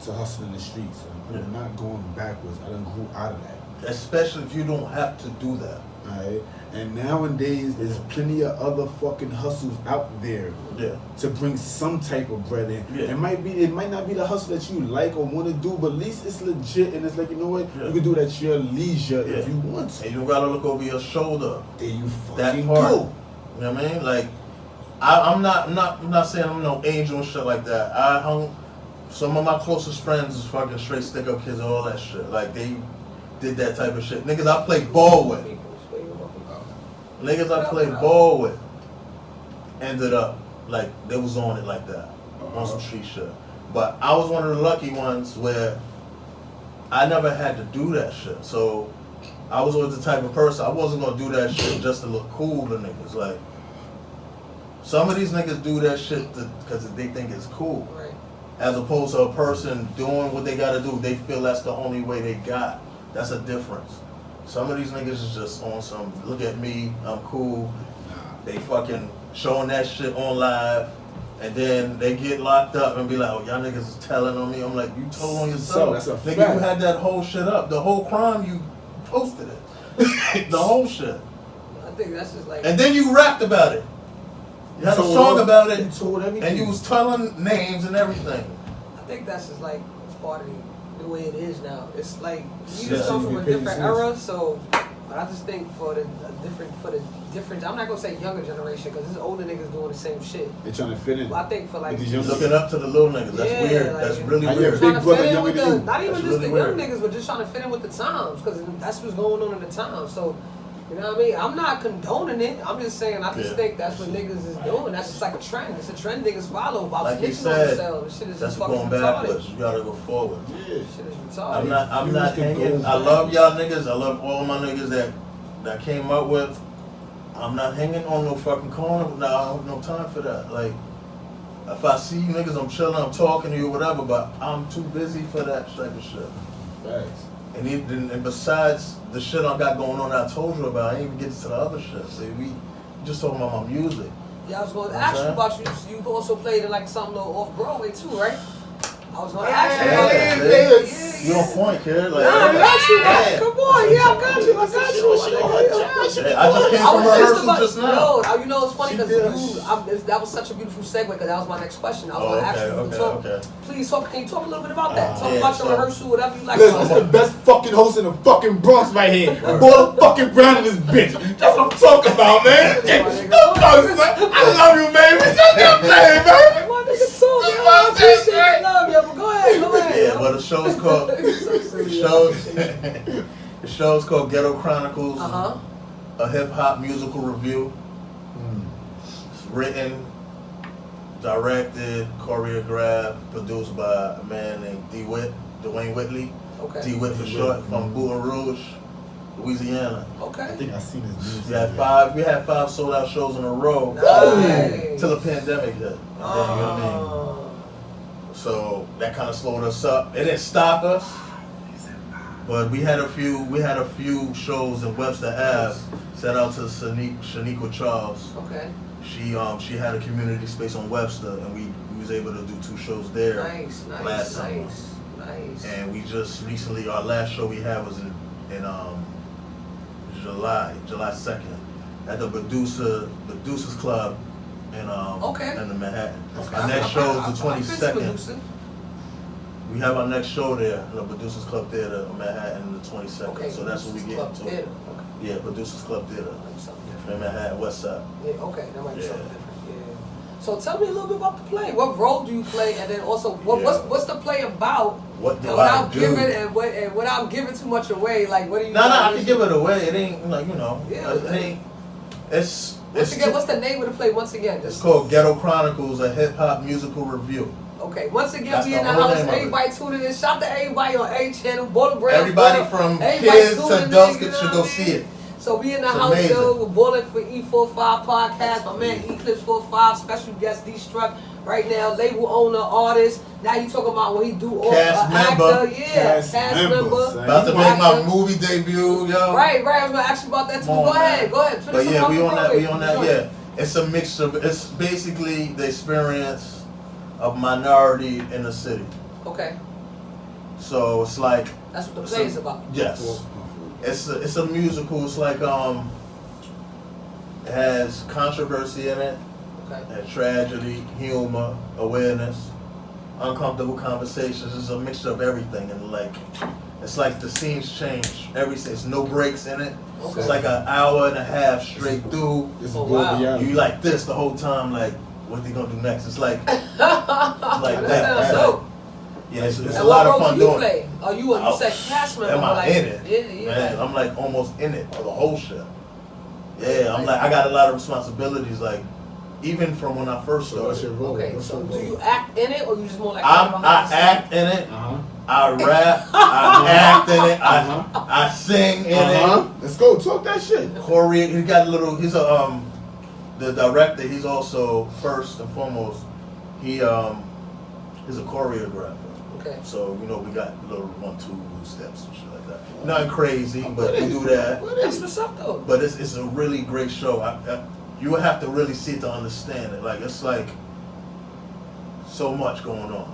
[SPEAKER 4] to hustling the streets. I'm not going backwards. I done grew out of that.
[SPEAKER 1] Especially if you don't have to do that.
[SPEAKER 4] Alright? And nowadays, there's plenty of other fucking hustles out there to bring some type of bread in. Yeah. It might not be the hustle that you like or want to do, but at least it's legit and it's like, you know what? You can do it at your leisure if you want to.
[SPEAKER 1] And you gotta look over your shoulder.
[SPEAKER 4] There you fucking
[SPEAKER 1] that
[SPEAKER 4] go.
[SPEAKER 1] You know what I mean? Like, I'm not saying I'm no angel and shit like that. Some of my closest friends is fucking straight stick up kids and all that shit. Like, they did that type of shit. Niggas I played ball with. Niggas I played ball with ended up like they was on it like that. On some street shit. But I was one of the lucky ones where I never had to do that shit. So I was always the type of person, I wasn't gonna do that shit just to look cool to niggas. Like, some of these niggas do that shit because they think it's cool.
[SPEAKER 2] Right.
[SPEAKER 1] As opposed to a person doing what they gotta do, they feel that's the only way they got. That's a difference. Some of these niggas is just on some, look at me, I'm cool. They fucking showing that shit on live, and then they get locked up and be like, oh, y'all niggas is telling on me. I'm like, you told on yourself.
[SPEAKER 4] That's a
[SPEAKER 1] nigga,
[SPEAKER 4] fact.
[SPEAKER 1] you had that whole shit up. The whole crime, you posted it. The whole shit.
[SPEAKER 2] I think that's just like...
[SPEAKER 1] And then you rapped about it. You had a song about it,
[SPEAKER 4] you told everything.
[SPEAKER 1] and you was telling names and everything.
[SPEAKER 2] I think that's just like part of the way it is now. It's like you
[SPEAKER 1] Yeah.
[SPEAKER 2] just come from a different
[SPEAKER 4] Sense.
[SPEAKER 2] era, so. But I just think for the different, I'm not gonna say younger generation because there's older niggas doing the same shit.
[SPEAKER 4] They're trying to fit in.
[SPEAKER 2] But I think for like
[SPEAKER 4] With these
[SPEAKER 1] You're
[SPEAKER 4] young
[SPEAKER 1] looking up to the little niggas. That's
[SPEAKER 2] Yeah,
[SPEAKER 1] weird.
[SPEAKER 2] like-
[SPEAKER 1] That's really
[SPEAKER 4] How you
[SPEAKER 1] weird.
[SPEAKER 4] big
[SPEAKER 2] trying to
[SPEAKER 4] brother
[SPEAKER 2] fit in
[SPEAKER 4] younger
[SPEAKER 2] with
[SPEAKER 4] than
[SPEAKER 2] the,
[SPEAKER 4] you.
[SPEAKER 2] not even
[SPEAKER 1] That's
[SPEAKER 2] just
[SPEAKER 1] really
[SPEAKER 2] the young
[SPEAKER 1] weird.
[SPEAKER 2] niggas, but just trying to fit in with the times because that's what's going on in the times. So, you know what I mean? I'm not condoning it. I'm just saying I just
[SPEAKER 1] Yeah.
[SPEAKER 2] think that's what niggas is doing. That's just like a trend. It's a trend niggas follow about
[SPEAKER 1] Like you
[SPEAKER 2] snitching on
[SPEAKER 1] said,
[SPEAKER 2] themselves. This shit is
[SPEAKER 1] that's
[SPEAKER 2] just fucking
[SPEAKER 1] going
[SPEAKER 2] retarded.
[SPEAKER 1] backwards. You gotta go forward.
[SPEAKER 4] Yeah.
[SPEAKER 2] Shit is retarded.
[SPEAKER 1] I'm not
[SPEAKER 4] Refuse to
[SPEAKER 1] hanging.
[SPEAKER 4] go
[SPEAKER 1] I
[SPEAKER 4] back.
[SPEAKER 1] love y'all niggas. I love all my niggas that came up with. I'm not hanging on no fucking corner. No, I have no time for that. Like, if I see you niggas, I'm chilling, I'm talking to you, whatever. But I'm too busy for that type of shit.
[SPEAKER 4] Facts.
[SPEAKER 1] And besides the shit I got going on that I told you about, I ain't even get to the other shit. See, we just talking about my music.
[SPEAKER 2] Yeah, I was going to
[SPEAKER 1] You know
[SPEAKER 2] ask
[SPEAKER 1] what
[SPEAKER 2] you
[SPEAKER 1] I'm
[SPEAKER 2] about you. You also played in like something little off Broadway too, right? I was going to ask you
[SPEAKER 1] Yeah,
[SPEAKER 2] about
[SPEAKER 1] yeah,
[SPEAKER 2] that.
[SPEAKER 1] yeah. You on point, kid. Like,
[SPEAKER 2] Nah, I got you.
[SPEAKER 1] yeah.
[SPEAKER 2] Come on, yeah, I got you.
[SPEAKER 1] Yeah, I just came from rehearsal just now.
[SPEAKER 2] Yo, you know it's funny
[SPEAKER 4] She
[SPEAKER 2] because
[SPEAKER 4] did.
[SPEAKER 2] that was such a beautiful segue because that was my next question. I was
[SPEAKER 1] Oh,
[SPEAKER 2] going to ask
[SPEAKER 1] okay,
[SPEAKER 2] you.
[SPEAKER 1] okay,
[SPEAKER 2] Talk,
[SPEAKER 1] okay.
[SPEAKER 2] Please talk. Can you talk a little bit about that? Talk
[SPEAKER 1] yeah,
[SPEAKER 2] about your
[SPEAKER 1] so-
[SPEAKER 2] rehearsal, whatever you like.
[SPEAKER 4] Listen, it's the best fucking host in the fucking Bronx right here. Boy, fucking Brown in this bitch. That's what I'm talking about, man. Don't know, son. I love you, baby. Shut up, man, man.
[SPEAKER 2] My nigga talk,
[SPEAKER 4] You
[SPEAKER 2] yo.
[SPEAKER 4] know
[SPEAKER 2] I
[SPEAKER 4] what I'm saying,
[SPEAKER 2] appreciate
[SPEAKER 4] right?
[SPEAKER 2] the love, yo. But go ahead.
[SPEAKER 1] Yeah, well, the show's called
[SPEAKER 2] So silly,
[SPEAKER 1] the show's called Ghetto Chronicles,
[SPEAKER 2] Uh-huh.
[SPEAKER 1] a hip hop musical review. It's written, directed, choreographed, produced by a man named Dwayne Whitley.
[SPEAKER 2] Okay.
[SPEAKER 1] D-Whit for short, from Baton Rouge, Louisiana.
[SPEAKER 4] I
[SPEAKER 2] Okay.
[SPEAKER 4] think I seen his music.
[SPEAKER 1] We had five sold out shows in a row
[SPEAKER 2] Nice.
[SPEAKER 1] till the pandemic hit. And then, you know what I mean?
[SPEAKER 2] Oh.
[SPEAKER 1] So that kind of slowed us up. It didn't stop us, but we had a few shows in Webster Ave. Shout out to Shaniqua Charles.
[SPEAKER 2] Okay.
[SPEAKER 1] She had a community space on Webster, and we was able to do 2 shows there.
[SPEAKER 2] Nice.
[SPEAKER 1] Last summer.
[SPEAKER 2] Nice.
[SPEAKER 1] And we just recently, our last show we had was in July 2nd at the Producers Club in the Manhattan. Our next show is the 22nd. We have our next show there, the Producers Club Theater in Manhattan, the 22nd.
[SPEAKER 2] Okay.
[SPEAKER 1] So that's what we get
[SPEAKER 2] Club
[SPEAKER 1] into.
[SPEAKER 2] Theater. Okay.
[SPEAKER 1] Yeah, Producers Club Theater
[SPEAKER 2] That might be something different.
[SPEAKER 1] in Manhattan, West Side.
[SPEAKER 2] Yeah, okay, that might be
[SPEAKER 1] Yeah.
[SPEAKER 2] something different. Yeah. So tell me a little bit about the play. What role do you play, and then also what's the play about?
[SPEAKER 1] What do
[SPEAKER 2] And
[SPEAKER 1] I
[SPEAKER 2] without
[SPEAKER 1] do?
[SPEAKER 2] giving and without giving too much away, like what do you?
[SPEAKER 1] No, I can give it away. It ain't like
[SPEAKER 2] Yeah,
[SPEAKER 1] it ain't. It's
[SPEAKER 2] Once again, what's the name of the play? Once again,
[SPEAKER 1] It's
[SPEAKER 2] just
[SPEAKER 1] called Ghetto Chronicles, a hip hop musical review.
[SPEAKER 2] okay. Once again,
[SPEAKER 1] That's
[SPEAKER 2] we
[SPEAKER 1] the
[SPEAKER 2] in the
[SPEAKER 1] whole
[SPEAKER 2] house.
[SPEAKER 1] name of it.
[SPEAKER 2] Everybody tuning in. Shout to everybody on A Channel, Baller Brand.
[SPEAKER 1] Everybody from kids to adults should go see it.
[SPEAKER 2] So we in the
[SPEAKER 1] It's
[SPEAKER 2] house
[SPEAKER 1] amazing.
[SPEAKER 2] show with Balling for E45 podcast. My man Eclipse45, special guest Distruck. Right now, label owner, artist. Now you talking about when he do all
[SPEAKER 1] Cast member.
[SPEAKER 2] actor, yeah,
[SPEAKER 4] Cast
[SPEAKER 2] cast
[SPEAKER 4] member,
[SPEAKER 2] member.
[SPEAKER 4] son.
[SPEAKER 1] About to make my
[SPEAKER 2] Actor.
[SPEAKER 1] movie debut, yo.
[SPEAKER 2] Right. I was gonna ask you about that too.
[SPEAKER 1] Come on,
[SPEAKER 2] Go ahead.
[SPEAKER 1] man.
[SPEAKER 2] Finish
[SPEAKER 1] But yeah,
[SPEAKER 2] up
[SPEAKER 1] we on that.
[SPEAKER 2] Broadway.
[SPEAKER 1] We on that. Yeah, it's a mixture. It's basically the experience of minority in the city.
[SPEAKER 2] Okay,
[SPEAKER 1] So it's like
[SPEAKER 2] that's what the play is about.
[SPEAKER 1] yes, it's a musical. It's like it has controversy in it,
[SPEAKER 2] Okay.
[SPEAKER 1] and tragedy, humor, awareness, uncomfortable conversations. It's a mixture of everything, and it's like the scenes change. It's no breaks in it.
[SPEAKER 2] Okay.
[SPEAKER 1] It's like an hour and a half straight through.
[SPEAKER 4] This is
[SPEAKER 2] Oh,
[SPEAKER 4] broad
[SPEAKER 2] wow.
[SPEAKER 4] reality.
[SPEAKER 1] You like this the whole time, like what they gonna do next? It's like like
[SPEAKER 2] That
[SPEAKER 1] that.
[SPEAKER 2] sounds dope.
[SPEAKER 1] Yeah, it's
[SPEAKER 2] And
[SPEAKER 1] a lot
[SPEAKER 2] what
[SPEAKER 1] of
[SPEAKER 2] role
[SPEAKER 1] fun
[SPEAKER 2] do you
[SPEAKER 1] doing.
[SPEAKER 2] play? Are you said cast member?
[SPEAKER 1] Am I
[SPEAKER 2] like,
[SPEAKER 1] in it?
[SPEAKER 2] Yeah.
[SPEAKER 1] Man, I'm like almost in it, or the whole shit. Yeah, I'm like I got a lot of responsibilities, like even from when I first
[SPEAKER 4] So what's your
[SPEAKER 1] started.
[SPEAKER 4] role?
[SPEAKER 2] Okay,
[SPEAKER 4] What's
[SPEAKER 2] so
[SPEAKER 4] your
[SPEAKER 2] do
[SPEAKER 4] role?
[SPEAKER 2] you act in it, or you just more like
[SPEAKER 1] I
[SPEAKER 2] behind the
[SPEAKER 1] act in it,
[SPEAKER 4] Uh-huh.
[SPEAKER 1] I rap, I act in it,
[SPEAKER 4] Uh-huh.
[SPEAKER 1] I sing in
[SPEAKER 4] Uh-huh. Let's go. Talk that shit.
[SPEAKER 1] it. Corey, he got a little. He's the director. He's also first and foremost. He's a choreographer.
[SPEAKER 2] Okay.
[SPEAKER 1] So we got little 1-2 steps and shit like that. Nothing crazy, but we do that.
[SPEAKER 2] That's what's up though.
[SPEAKER 1] But it's a really great show. You would have to really see it to understand it. Like it's like so much going on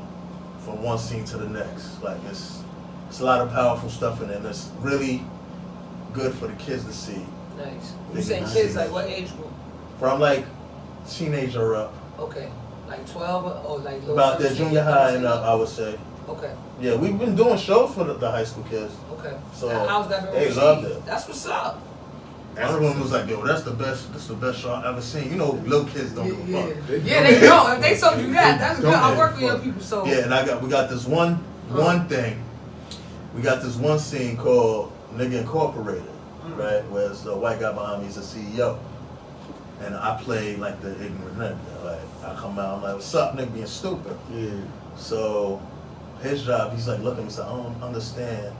[SPEAKER 1] from one scene to the next. Like it's a lot of powerful stuff in it. And it's really good for the kids to see.
[SPEAKER 2] Nice.
[SPEAKER 1] They
[SPEAKER 2] You say
[SPEAKER 1] can
[SPEAKER 2] kids
[SPEAKER 1] see.
[SPEAKER 2] like what age group?
[SPEAKER 1] From like teenager up,
[SPEAKER 2] Okay, like 12 or like little
[SPEAKER 1] about their
[SPEAKER 2] 13,
[SPEAKER 1] junior high and
[SPEAKER 2] 13.
[SPEAKER 1] up, I would say.
[SPEAKER 2] Okay.
[SPEAKER 1] Yeah, we've been doing shows for the high school kids.
[SPEAKER 2] Okay.
[SPEAKER 1] So
[SPEAKER 2] how's that been
[SPEAKER 1] they
[SPEAKER 2] received?
[SPEAKER 1] loved it.
[SPEAKER 2] That's what's up.
[SPEAKER 1] One of them was like, yo, that's the best show I've ever seen. You know, little kids don't give a fuck.
[SPEAKER 2] Yeah, they don't. If they told you that, that's good. I work with young people, so.
[SPEAKER 1] Yeah, and we got this one thing. We got this one scene called Nigga Incorporated, right? Where it's the white guy behind me is the CEO. And I play like the ignorant nigga. Like, I come out, I'm like, what's up, nigga, being stupid.
[SPEAKER 4] Yeah.
[SPEAKER 1] So, his job, he's like, look at me, he's like, I don't understand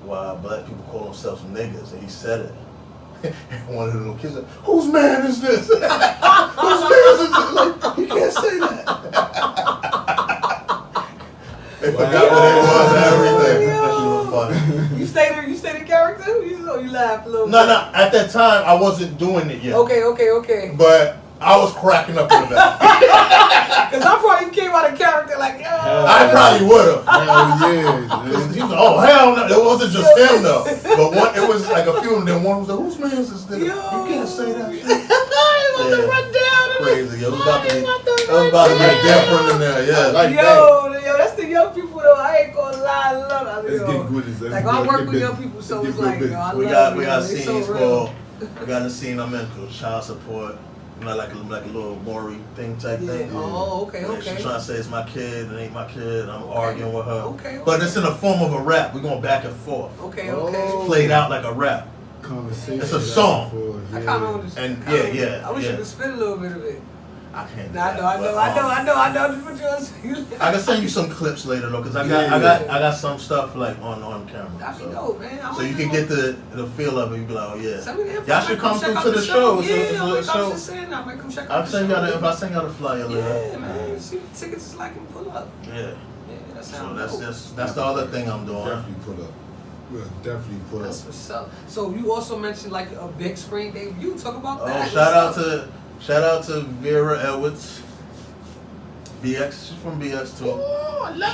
[SPEAKER 1] why black people call themselves niggas. And he said it. And one of the little kids said, whose man is this? Whose man is this? Like, you can't say that. They forgot what it was and everything. That shit was funny.
[SPEAKER 2] You stayed in character? You laughed a little bit.
[SPEAKER 1] No, at that time, I wasn't doing it yet.
[SPEAKER 2] Okay.
[SPEAKER 1] But I was cracking up in the back.
[SPEAKER 2] Because I probably came out of character like,
[SPEAKER 1] I probably would have.
[SPEAKER 4] Hell yeah.
[SPEAKER 1] He was like, oh, hell no. It wasn't just him, though. But it was like a few of them. One was like, whose man is this? You can't say that shit.
[SPEAKER 2] To run down.
[SPEAKER 1] Crazy. It was about to get different in there. Yeah.
[SPEAKER 4] Like
[SPEAKER 2] yo, that's the young people, though. I ain't going to lie. I love it.
[SPEAKER 4] Let's get good.
[SPEAKER 2] Like, I work with young people, so it's like, yo, I
[SPEAKER 1] we
[SPEAKER 2] love
[SPEAKER 1] got
[SPEAKER 2] it.
[SPEAKER 1] scenes called, we got a scene I'm in called child support. You know, like a little Maury thing type thing.
[SPEAKER 2] Oh, okay.
[SPEAKER 1] She's trying to say it's my kid, it ain't my kid. I'm arguing with her.
[SPEAKER 2] Okay.
[SPEAKER 1] But it's in the form of a rap. We're going back and forth.
[SPEAKER 2] Okay.
[SPEAKER 1] It's played out like a rap.
[SPEAKER 4] Conversation.
[SPEAKER 1] It's a song.
[SPEAKER 2] I kind of understand.
[SPEAKER 1] I
[SPEAKER 2] wish you could spin a little bit of it.
[SPEAKER 1] I can't.
[SPEAKER 2] I know.
[SPEAKER 1] I can send you some clips later though, cause I got some stuff like on camera.
[SPEAKER 2] That'd be dope, man.
[SPEAKER 1] So you can get the feel of it. You be like, oh yeah.
[SPEAKER 2] Y'all
[SPEAKER 1] should come through to the show.
[SPEAKER 2] Yeah, I was just saying that. Come check out
[SPEAKER 1] I'll
[SPEAKER 2] the
[SPEAKER 1] send
[SPEAKER 2] show.
[SPEAKER 1] y'all if I send y'all the flyer later.
[SPEAKER 2] Yeah, man. See the tickets is like and pull up.
[SPEAKER 1] Yeah.
[SPEAKER 2] That
[SPEAKER 1] So
[SPEAKER 2] sounds
[SPEAKER 1] that's the other thing I'm doing.
[SPEAKER 4] Definitely pull up. We'll definitely pull up.
[SPEAKER 2] That's what's up. So you also mentioned like a big screen debut. Talk about that.
[SPEAKER 1] Shout out to Vera Edwards. BX, she's from BX too.
[SPEAKER 2] Ooh,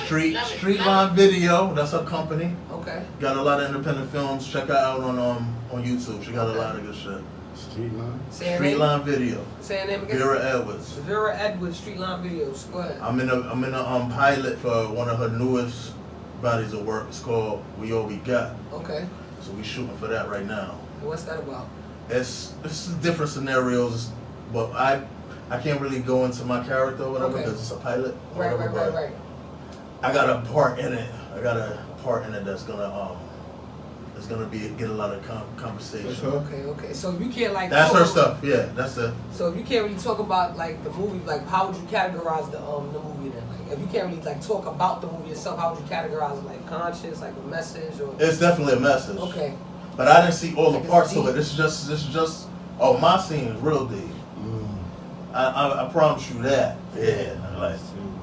[SPEAKER 1] Streetline Video, that's her company.
[SPEAKER 2] Okay.
[SPEAKER 1] Got a lot of independent films. Check her out on YouTube. She got a lot of good shit. Streetline Video.
[SPEAKER 2] Say her name again.
[SPEAKER 1] Vera Edwards.
[SPEAKER 2] Vera Edwards, Streetline Videos. Go ahead.
[SPEAKER 1] I'm in a pilot for one of her newest bodies of work. It's called We All We Got.
[SPEAKER 2] Okay.
[SPEAKER 1] So we shooting for that right now.
[SPEAKER 2] And what's that about?
[SPEAKER 1] It's different scenarios, but I can't really go into my character or whatever because it's a pilot.
[SPEAKER 2] Right.
[SPEAKER 1] I got a part in it. That's gonna get a lot of conversation.
[SPEAKER 2] Okay. So you can't like.
[SPEAKER 1] That's her stuff. Yeah, that's it.
[SPEAKER 2] So you can't really talk about like the movie. Like, how would you categorize the movie then? Like, if you can't really like talk about the movie itself, how would you categorize it? Like conscious, like a message, or?
[SPEAKER 1] It's definitely a message.
[SPEAKER 2] Okay.
[SPEAKER 1] But I didn't see all the parts of it. This is just. Oh, my scene is real deep. I promise you that. Yeah. Like.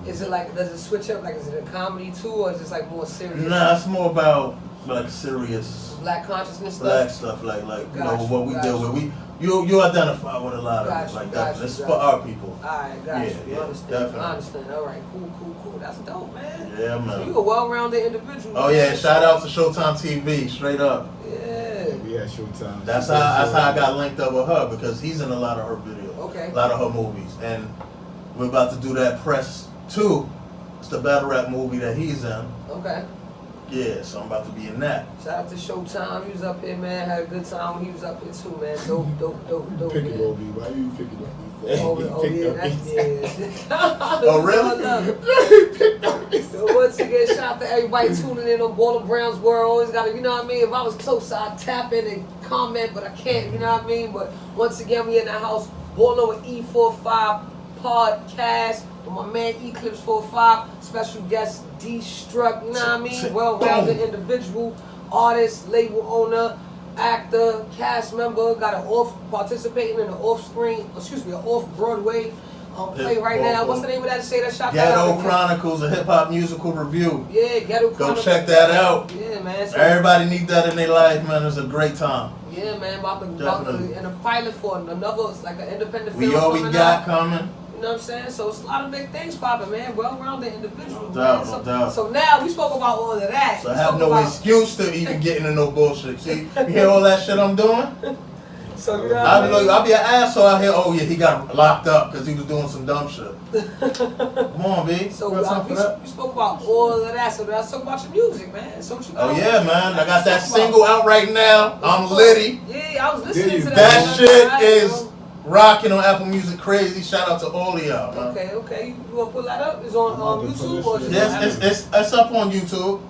[SPEAKER 2] Is it like, does it switch up? Like, is it a comedy too, or is it like more serious?
[SPEAKER 1] Nah, it's more about like serious
[SPEAKER 2] black consciousness stuff.
[SPEAKER 1] Black stuff, like what we deal with. You identify with a lot of it, like that. This is for our people.
[SPEAKER 2] Alright, got you.
[SPEAKER 1] Yeah,
[SPEAKER 2] Understand.
[SPEAKER 1] definitely.
[SPEAKER 2] I understand. All right, cool. That's dope, man.
[SPEAKER 1] Yeah, man.
[SPEAKER 2] So you a well-rounded individual.
[SPEAKER 1] Oh yeah, shout out to Showtime TV, straight up.
[SPEAKER 2] Yeah.
[SPEAKER 4] We at Showtime.
[SPEAKER 1] That's how I got linked up with her because he's in a lot of her videos.
[SPEAKER 2] Okay.
[SPEAKER 1] A lot of her movies, and we're about to do that press 2. It's the battle rap movie that he's in.
[SPEAKER 2] Okay.
[SPEAKER 1] Yeah, so I'm about to be in that.
[SPEAKER 2] Shout out to Showtime. He was up here, man. Had a good time when he was up here too, man. Dope.
[SPEAKER 4] Pick it on me. Why you picking on me?
[SPEAKER 2] Oh yeah, that's
[SPEAKER 1] Oh
[SPEAKER 2] really? So once again, shout out to everybody tuning in on Baller Brown's World. Always gotta, you know what I mean? If I was closer, I'd tap in and comment, but I can't, you know what I mean? But once again, we in the house, Baller with E45 podcast. With my man Eclipse45, special guest Distruck, you know what I mean? Well-rounded individual, artist, label owner, actor, cast member, got an participating in an off-Broadway play right now. What's the name of that? Say that shot.
[SPEAKER 1] Ghetto Chronicles, a hip-hop musical review.
[SPEAKER 2] Yeah, Ghetto Chronicles.
[SPEAKER 1] Go check that out.
[SPEAKER 2] Yeah, man. So
[SPEAKER 1] everybody need that in their life, man. It's a great time.
[SPEAKER 2] Yeah, man. About to in a pilot for another, like an independent film.
[SPEAKER 1] We all we got coming.
[SPEAKER 2] You know what I'm saying? So it's a lot of big things popping, man. Well-rounded individual,
[SPEAKER 1] no
[SPEAKER 2] man.
[SPEAKER 1] doubt.
[SPEAKER 2] So now we spoke about all of that.
[SPEAKER 1] So I have no excuse to even get into no bullshit. See, you hear all that shit I'm doing?
[SPEAKER 2] So you know what I mean?
[SPEAKER 1] I'll be an asshole out here. Oh yeah, he got locked up because he was doing some dumb shit. Come on, B.
[SPEAKER 2] So we spoke about all of that. So let's talk about your music, man. So what you got?
[SPEAKER 1] Oh yeah, man. I got that single out right now. I'm Liddy.
[SPEAKER 2] Yeah, I was listening to that.
[SPEAKER 1] That shit is rocking on Apple Music, crazy. Shout out to all of y'all, man.
[SPEAKER 2] Okay. You wanna pull that up? It's on YouTube or just
[SPEAKER 1] yes, it's up on YouTube.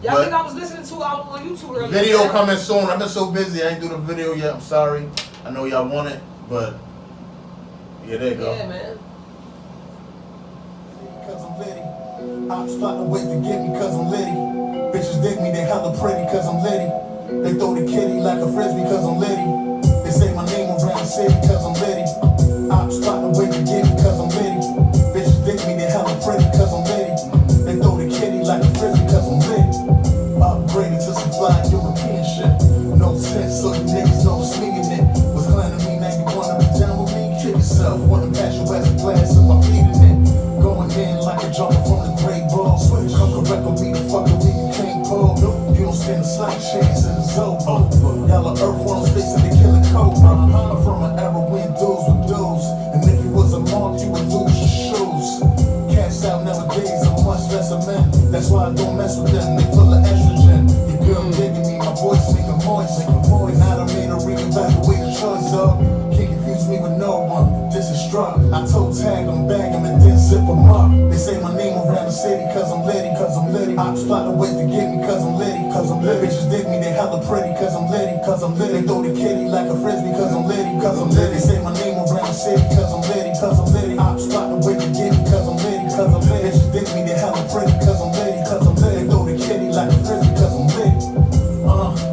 [SPEAKER 2] Yeah, I think I was listening to it on YouTube earlier.
[SPEAKER 1] Video coming soon. I've been so busy, I ain't do the video yet. I'm sorry. I know y'all want it, but yeah, there you go.
[SPEAKER 2] Yeah, man.
[SPEAKER 3] Cause I'm litty. Ops plotting ways to get me cause I'm litty. Bitches dig me, they hella pretty cause I'm litty. They throw the kitty like a frisbee cause I'm litty. They say my name around the city cause I'm litty. Ops plotting ways to get me cause I'm litty. Bitches dig me, they hella pretty cause I'm litty. They throw the kitty like a frisbee cause I'm litty. Upgraded to some fly European shit. No sense, so you niggas know what's me in it. Was clowning me, now you wanna be down with me? Kill yourself, wanna pass you as a glass if I'm eating it. Going in like a jumper from the great ball. Come correct with me, the fuckery you can't pull. You don't stand a slight chance and it's over. Y'all are earthworms facing the killer cobra. I'm from an era when dudes were dudes. And if you was a mark, you would lose your shoes. Cats out nowadays are much less of men. That's why I don't mess with them, they full of estrogen. Your girl digging me, my voice make a moist. And I done made her reevaluate the choice, dog. Can't confuse me with no one. This is struck. I toe tag them, bag them, and then zip them up. They say my name around the city cause I'm litty, cause I'm litty. Ops plotting ways to get me cause I'm litty, cause I'm litty. Bitches dig me, they hella pretty cause I'm litty, cause I'm litty. They throw the kitty like a frisbee cause I'm litty, cause I'm litty. They say my name around the city cause I'm litty, cause I'm litty. Ops plotting ways to get me cause I'm litty, cause I'm litty. Bitches dig me, they hella pretty cause I'm litty, cause I'm litty. They throw the kitty like a frisbee cause I'm litty.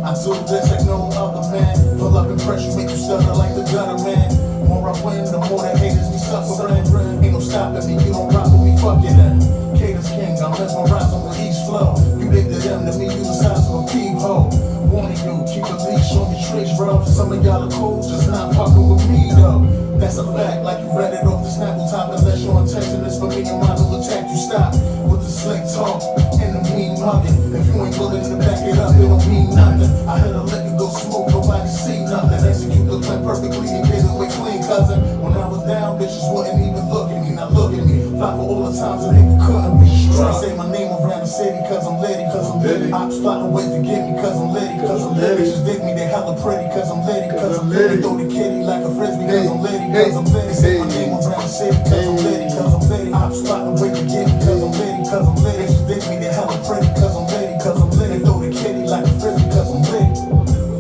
[SPEAKER 3] I do this like no other man. Pull up and pressure, make you stutter like the gutter man. More I win, the more the haters be suffering. Ain't no stopping me, you don't rock with me, fuck it then. Cater's king, I'm mesmerizing with each flow. You dig to them, to me you the size of a peephole. Warning you, keep a leash on your tricks, bro. Some of y'all are cool, just not fucking with me though. That's a fact, like you read it off the Snapple top. Unless your intention is for me and mine will attack you, stop. With the slick talk and the mean mugging. If you ain't willing to back it up, it don't mean nothing. I heard a liquor go smooth, nobody see nothing. Execute the plan perfectly and get away clean, cousin. When I was down, bitches wouldn't even look at me. Now look at me, fight for all the times a nigga couldn't be. Try to say my name around the city cause I'm litty, cause I'm litty. Ops plotting ways to get me cause I'm litty, cause I'm litty. Bitches dig me, they hella pretty cause I'm litty, cause I'm litty. They throw the kitty like a frisbee cause I'm litty, cause I'm litty. Say my name around the city cause I'm litty, cause I'm litty. Ops plotting ways to get me cause I'm litty, cause I'm litty. Bitches dig me, they hella pretty cause I'm litty, cause I'm litty. They throw the kitty like a frisbee cause I'm litty.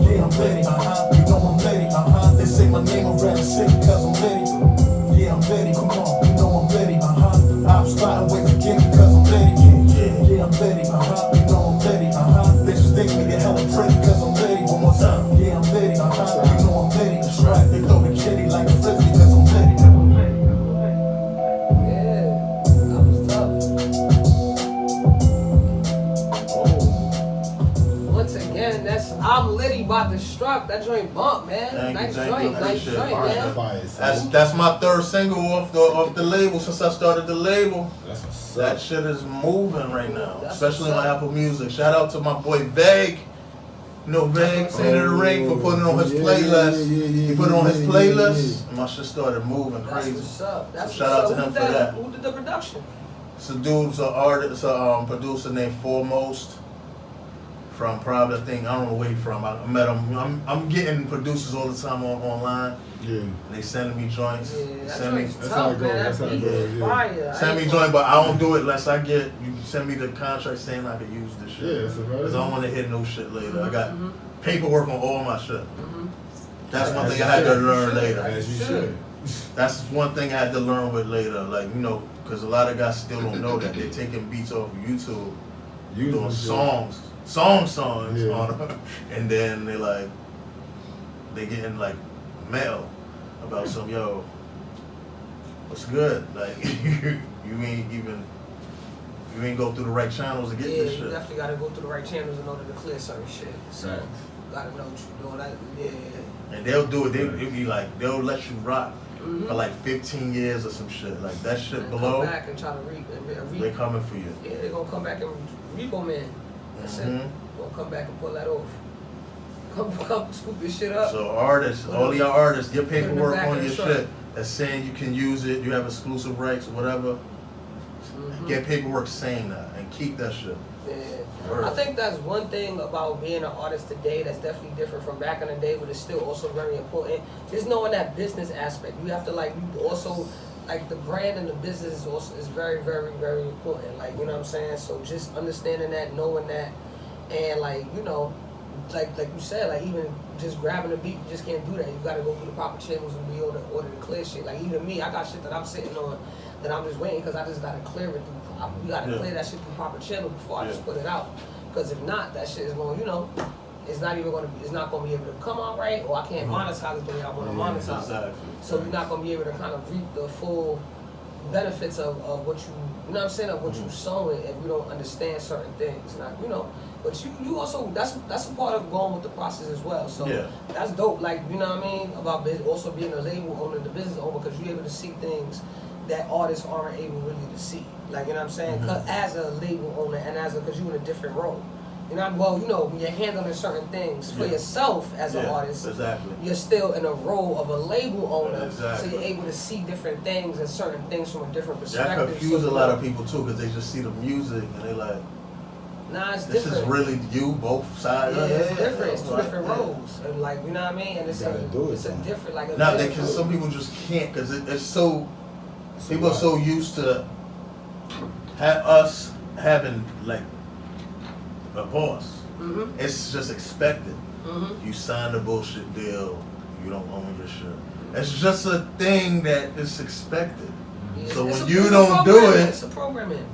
[SPEAKER 3] Yeah, I'm litty, you know I'm litty, They say my name around the city cause I'm litty. Yeah, I'm litty, come on, you know I'm litty, Ops plotting ways to get me cause I'm litty. Yeah, I'm litty, you know I'm litty, Bitches dig me, they hella pretty cause I'm litty. One more time. Yeah, I'm litty, you know I'm litty. That's right, they throw the kitty like a frisbee cause I'm litty.
[SPEAKER 2] Yeah, that was tough. Once again, that's I'm Liddy by Distruck. That joint bump, man. Nice joint, man.
[SPEAKER 1] That's my third single off the label since I started the label. That shit is moving right now, especially on Apple Music. Shout out to my boy Vague. You know Vague, Saint of the Ring, for putting it on his playlist. He put it on his playlist, and my shit started moving crazy.
[SPEAKER 2] That's what's up.
[SPEAKER 1] So shout out to him for that.
[SPEAKER 2] Who did the production?
[SPEAKER 1] It's a dude's an artist, a producer named Foremost. From probably, I don't know where he's from. I met him. I'm getting producers all the time online. Yeah. They sending me joints.
[SPEAKER 2] Yeah,
[SPEAKER 4] that's how it goes. That's how it goes. Yeah.
[SPEAKER 1] Send me joints, but I don't do it unless I get. You send me the contract saying I can use this shit.
[SPEAKER 4] Yeah,
[SPEAKER 1] because I don't want to hit no shit later. I got paperwork on all my shit. That's one thing I had to learn later.
[SPEAKER 4] As you should.
[SPEAKER 1] That's one thing I had to learn with later. Like, you know, because a lot of guys still don't know that they're taking beats off of YouTube, doing songs. Songs
[SPEAKER 4] yeah.
[SPEAKER 1] on them, and then they getting like mail about some what's good, like you ain't go through the right channels to get this shit.
[SPEAKER 2] Yeah, you definitely gotta go through the right channels in order to clear certain shit. So gotta know what you're doing. Yeah.
[SPEAKER 1] And they'll do it. They'll be like they'll let you rock for like 15 years or some shit. Like that shit
[SPEAKER 2] and
[SPEAKER 1] below.
[SPEAKER 2] Come back and try to reap.
[SPEAKER 1] They're coming for you.
[SPEAKER 2] Yeah, they're gonna come back and repo man. That's it. Gonna come back and pull that off. Come scoop your shit up.
[SPEAKER 1] So artists, all of y'all artists, get
[SPEAKER 2] Put it in the
[SPEAKER 1] paperwork
[SPEAKER 2] back
[SPEAKER 1] on
[SPEAKER 2] of
[SPEAKER 1] your
[SPEAKER 2] the truck.
[SPEAKER 1] shit that's saying you can use it, you have exclusive rights or whatever. Get paperwork saying that and keep that shit.
[SPEAKER 2] Yeah. I think that's one thing about being an artist today that's definitely different from back in the day, but it's still also very important. Just knowing that business aspect. You have to you also like the brand and the business is very, very, very important. Like, you know what I'm saying? So just understanding that, knowing that, and like you said, like even just grabbing a beat, you just can't do that. You gotta go through the proper channels and be able to order the clear shit. Like even me, I got shit that I'm sitting on that I'm just waiting because I just gotta clear it through. You gotta clear that shit through proper channel before I just put it out. Because if not, that shit is going, it's not even gonna be. It's not gonna be able to come out right, or I can't monetize it the way I want to monetize.
[SPEAKER 1] Exactly.
[SPEAKER 2] So you're not gonna be able to kind of reap the full benefits of what you know what I'm saying, of what you sowing if you don't understand certain things. Not but you also that's a part of going with the process as well. So that's dope. Like you know what I mean about also being a label owner, the business owner, because you're able to see things that artists aren't able really to see. Like you know what I'm saying, as a label owner and because you're in a different role. When you're handling certain things for yourself as an artist, you're still in a role of a label owner, so you're able to see different things and certain things from a different perspective.
[SPEAKER 1] That confuses a lot of people too, because they just see the music and they like,
[SPEAKER 2] nah, it's
[SPEAKER 1] this
[SPEAKER 2] different.
[SPEAKER 1] is really you, both sides.
[SPEAKER 2] Yeah, it's different. It's two different roles, and like you know what I mean. And it's a different like.
[SPEAKER 1] Now, because some people just can't, because it's so. People are so used to us having like a boss. It's just expected. You sign a bullshit deal, you don't own your shit. It's just a thing that is expected. So when you don't do it,
[SPEAKER 2] it's a programming.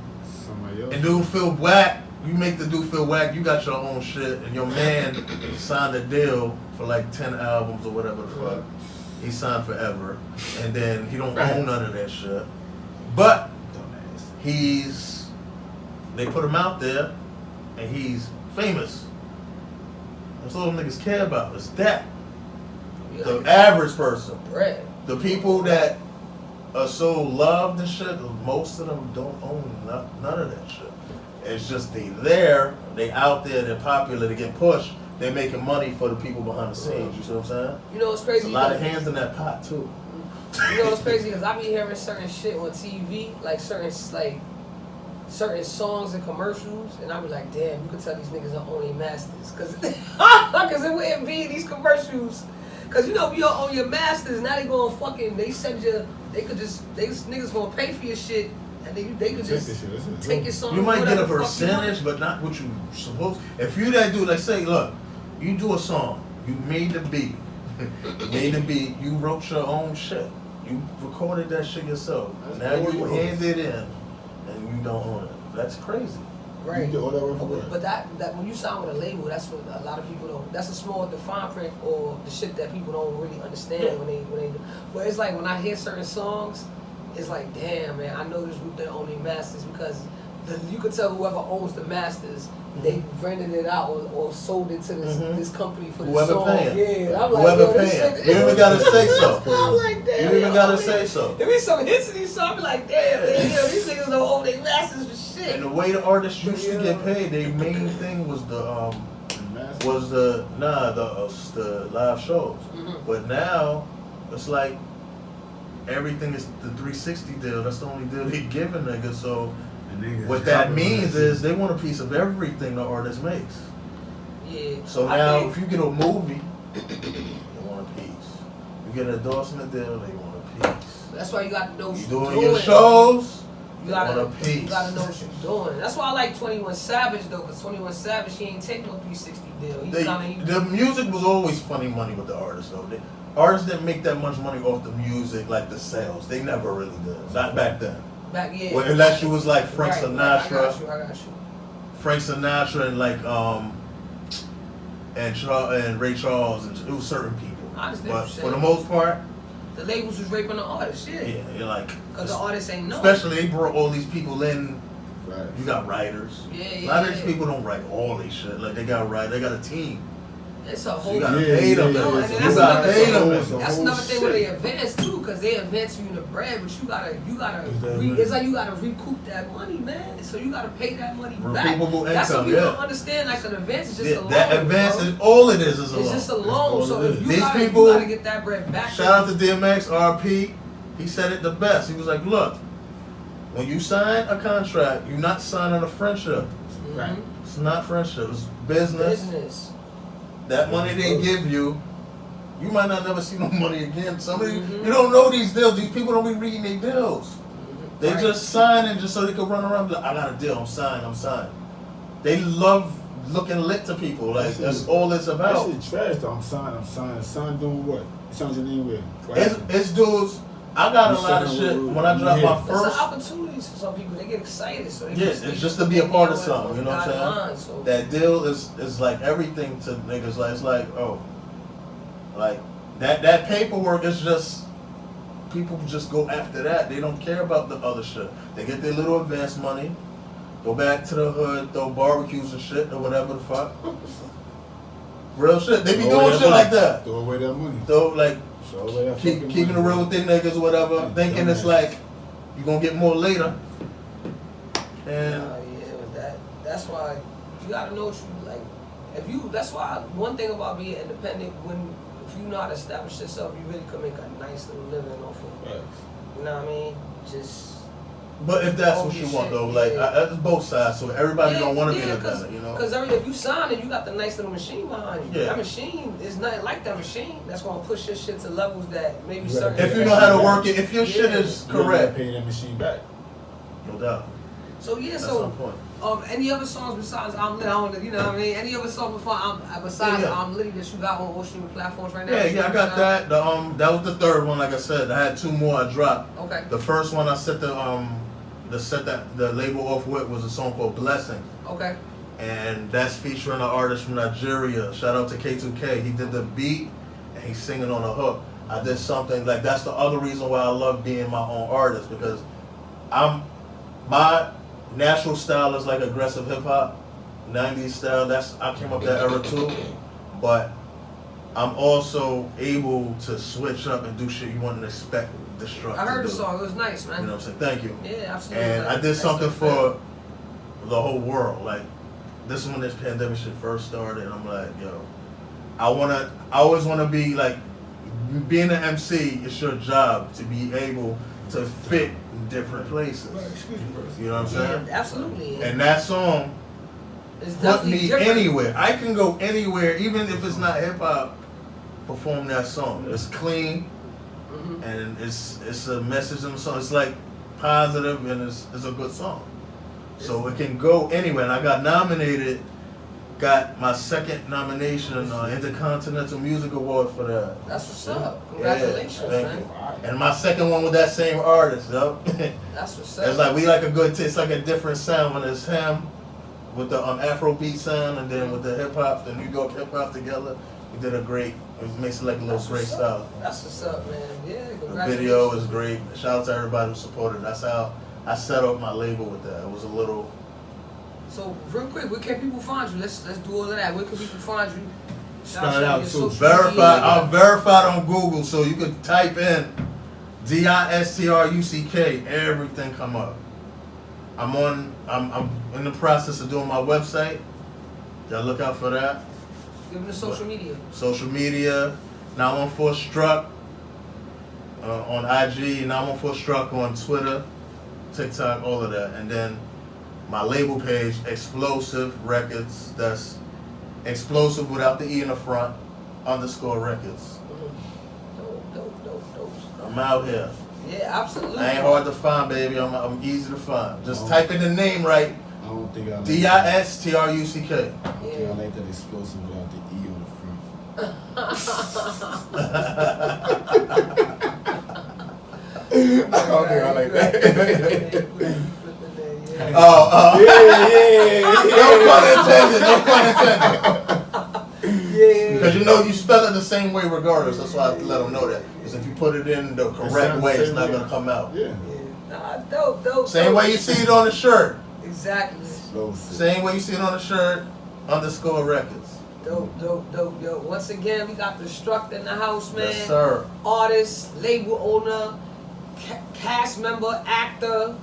[SPEAKER 1] And dude feel whack, you make the dude feel whack, you got your own shit, and your man signed a deal for like 10 albums or whatever the fuck. He signed forever, and then he don't own none of that shit. But they put him out there, and he's famous. That's all them niggas care about. Is that the average person? The people that are so loved and shit, most of them don't own none of that shit. It's just they out there, they're popular, they get pushed. They're making money for the people behind the scenes. You see what I'm saying?
[SPEAKER 2] You know what's crazy?
[SPEAKER 1] There's a lot of hands in that pot too.
[SPEAKER 2] You know what's crazy? Because I be hearing certain shit on TV, like certain songs and commercials, and I be like, damn, you could tell these niggas are owning masters, cause it wouldn't be in these commercials. Cause you own your masters, now they going fucking, these niggas gonna pay for your shit. And then they could just take your song.
[SPEAKER 1] You might get a percentage, but not what you supposed. If you that dude, like say, look, you do a song, you made the beat, you wrote your own shit, you recorded that shit yourself. Now you hand it in, and you don't own it. That's crazy.
[SPEAKER 2] Right.
[SPEAKER 4] You do all that work for
[SPEAKER 2] but that when you sign with a label, that's what a lot of people don't. That's a small fine print or the shit that people don't really understand when they do. But it's like when I hear certain songs. It's like, damn, man, I know this group that own their masters because you could tell whoever owns the masters, they rented it out or sold it to this company for this song.
[SPEAKER 1] Paying.
[SPEAKER 2] Yeah, I'm like,
[SPEAKER 1] whoever paying. You even gotta say so.
[SPEAKER 2] I'm like, damn.
[SPEAKER 1] You even gotta say so.
[SPEAKER 2] There be some hits in these songs, I be like, damn, these niggas don't own their masters for shit.
[SPEAKER 1] And the way the artists used to get paid, their main thing was the live shows. But now it's like. Everything is the 360 deal. That's the only deal they giving niggas. So what that means is they want a piece of everything the artist makes.
[SPEAKER 2] Yeah.
[SPEAKER 1] So now if you get a movie, they want a piece. You get an endorsement deal, they want a piece.
[SPEAKER 2] That's why you got to know what you're
[SPEAKER 1] doing. Your shows,
[SPEAKER 2] you gotta
[SPEAKER 1] want a piece.
[SPEAKER 2] You got to know what you're doing. That's why I like 21 Savage though, because 21 Savage, he ain't take no 360 deal.
[SPEAKER 1] The music was always funny money with the artists though. Artists didn't make that much money off the music like the sales. They never really did. Not back then.
[SPEAKER 2] Well,
[SPEAKER 1] unless you was like Frank Sinatra.
[SPEAKER 2] I got you.
[SPEAKER 1] Frank Sinatra and like and Ray Charles, and it was certain people. But for the most part,
[SPEAKER 2] the labels was raping the artists. Yeah,
[SPEAKER 1] you're like
[SPEAKER 2] because the artists ain't know.
[SPEAKER 1] Especially they brought all these people in.
[SPEAKER 4] Right.
[SPEAKER 1] You got writers.
[SPEAKER 2] Yeah.
[SPEAKER 1] A lot of these people don't write all these shit. Like they got a team.
[SPEAKER 2] It's a whole.
[SPEAKER 1] You gotta pay them.
[SPEAKER 2] No, and
[SPEAKER 1] You
[SPEAKER 2] that's
[SPEAKER 1] gotta
[SPEAKER 2] another
[SPEAKER 1] pay
[SPEAKER 2] thing.
[SPEAKER 1] them.
[SPEAKER 2] That's another thing where they advance too, because they advance you in the bread, but you gotta. It's like you gotta recoup that money, man. So you gotta pay that money back.
[SPEAKER 1] Recoupable
[SPEAKER 2] That's what
[SPEAKER 1] income,
[SPEAKER 2] people don't understand. Like an advance is just a loan.
[SPEAKER 1] That advance is all it is a loan.
[SPEAKER 2] It's just a loan. So if
[SPEAKER 1] These
[SPEAKER 2] you
[SPEAKER 1] people,
[SPEAKER 2] gotta get that bread back.
[SPEAKER 1] Shout out to DMX, RP. He said it the best. He was like, look, when you sign a contract, you're not signing a friendship.
[SPEAKER 4] Right.
[SPEAKER 1] It's not friendship. It's business. That money they give you, you might not never see no money again. Somebody, you don't know these deals. These people don't be reading their deals. They just sign it just so they can run around and be like, I got a deal. I'm signed. They love looking lit to people. Like, that's all it's about.
[SPEAKER 4] That shit trash though. I'm signed. Signed doing what? It sounds your name where?
[SPEAKER 1] It's dudes. I got a lot of shit when I drop my first.
[SPEAKER 2] It's an opportunity for some people. They get excited. So they
[SPEAKER 1] it's just to be a part of something. You know what I'm saying? That deal is like everything to niggas. Like it's like like that paperwork is just people just go after that. They don't care about the other shit. They get their little advance money, go back to the hood, throw barbecues and shit or whatever the fuck. Real shit. They be doing shit like that.
[SPEAKER 4] Throw away that money.
[SPEAKER 1] Keeping it real with their niggas or whatever, thinking it's like you're gonna get more later. And
[SPEAKER 2] that's why you gotta know what you like. That's why one thing about being independent, if you know how to establish yourself, you really can make a nice little living off of it. You know what I mean?
[SPEAKER 1] But if that's what you want though, like it's both sides, so everybody don't want to be independent, you know.
[SPEAKER 2] Because if you sign it, you got the nice little machine behind you.
[SPEAKER 1] Yeah.
[SPEAKER 2] That machine is nothing like that machine. That's gonna push your shit to levels that maybe certain.
[SPEAKER 1] If you know how to work it, if your shit is correct,
[SPEAKER 4] pay that machine back.
[SPEAKER 1] No doubt.
[SPEAKER 2] So
[SPEAKER 1] that's on point.
[SPEAKER 2] Any other songs besides I'm Lit? You know what I mean? Any other song besides I'm Lit that you got on all streaming platforms right now?
[SPEAKER 1] Yeah, I got that. That was the third one. Like I said, I had two more I dropped.
[SPEAKER 2] Okay.
[SPEAKER 1] The first one I set the label off with was a song called Blessing.
[SPEAKER 2] Okay.
[SPEAKER 1] And that's featuring an artist from Nigeria. Shout out to K2K. He did the beat and he's singing on the hook. I did something like that's the other reason why I love being my own artist, because my natural style is like aggressive hip hop, 90s style. I came up that era too, but I'm also able to switch up and do shit you wouldn't expect Distruck.
[SPEAKER 2] I heard the song. It was nice, man.
[SPEAKER 1] You know what I'm saying? Thank you.
[SPEAKER 2] Yeah, absolutely.
[SPEAKER 1] And I did something for the whole world. Like, this is when this pandemic shit first started, and I'm like, yo, I always wanna be like, being an MC, it's your job to be able to fit in different places. You know what I'm saying?
[SPEAKER 2] Yeah, absolutely.
[SPEAKER 1] And that song put me anywhere. I can go anywhere, even if it's not hip hop. Perform that song. It's clean, and it's a message in the song. It's like positive, and it's a good song. So it can go anywhere. And I got nominated. Got my second nomination in the Intercontinental Music Award for that.
[SPEAKER 2] That's what's up. Congratulations, man.
[SPEAKER 1] You. And my second one with that same artist, yo.
[SPEAKER 2] That's what's up.
[SPEAKER 1] It's like we like it's like a different sound when it's him with the Afrobeat sound, and then with the hip hop, the New York hip hop together. We did it makes it like a little great style.
[SPEAKER 2] That's what's up, man. Yeah,
[SPEAKER 1] the video is great. Shout out to everybody who supported. That's how I set up my label with that. It was a little.
[SPEAKER 2] So real quick, where can people find you? Let's do all of that. Where can people find you?
[SPEAKER 1] Spell it out too. Verified. I'm verified on Google, so you could type in Distruck. Everything come up. I'm in the process of doing my website. Y'all look out for that.
[SPEAKER 2] Give them the social media.
[SPEAKER 1] Social media. 914 Struck on IG. 914 Struck on Twitter, TikTok, all of that, and then my label page, Explosive Records. That's explosive without the E in the front, _records.
[SPEAKER 2] Dope.
[SPEAKER 1] I'm out here.
[SPEAKER 2] Yeah, absolutely.
[SPEAKER 1] I ain't hard to find, baby. I'm easy to find. Just type in the name right.
[SPEAKER 4] I don't think I like
[SPEAKER 1] Distruck.
[SPEAKER 4] I don't think I like that explosive without the E on the front. I don't think I like that.
[SPEAKER 1] No pun intended. Yeah. Because you know you spell it the same way regardless. That's why I have to let them know that. Because if you put it in the correct way, it's not going to come out.
[SPEAKER 4] Yeah.
[SPEAKER 2] Nah, dope.
[SPEAKER 1] Same way you see it on the shirt.
[SPEAKER 2] Exactly.
[SPEAKER 1] Same way you see it on the shirt, _records.
[SPEAKER 2] Dope. Yo, once again, we got Distruck in the house, man.
[SPEAKER 1] Yes, sir.
[SPEAKER 2] Artist, label owner, cast member, actor,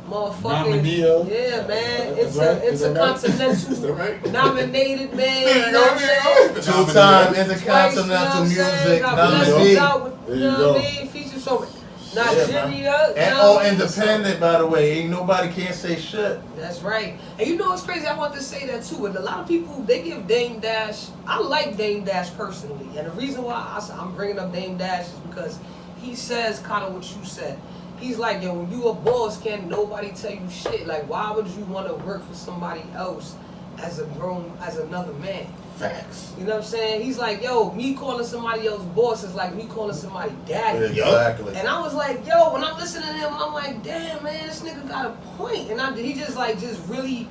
[SPEAKER 2] motherfucking. Yeah, man. Intercontinental.
[SPEAKER 4] Right?
[SPEAKER 2] Nominated, man. You know what I'm saying?
[SPEAKER 1] 2-time intercontinental music nominee.
[SPEAKER 2] You know what I mean? Feature so Nigeria.
[SPEAKER 1] And all independent, by the way. Ain't nobody can't say shit.
[SPEAKER 2] That's right. And you know what's crazy? I want to say that too. And a lot of people, they give Dame Dash. I like Dame Dash personally. And the reason why I'm bringing up Dame Dash is because he says kind of what you said. He's like, yo, when you a boss, can't nobody tell you shit. Like, why would you want to work for somebody else as another man?
[SPEAKER 4] Facts.
[SPEAKER 2] You know what I'm saying? He's like, yo, me calling somebody else boss is like me calling somebody daddy.
[SPEAKER 1] Exactly.
[SPEAKER 2] And I was like, yo, when I'm listening to him, I'm like, damn, man, this nigga got a point. And he just really,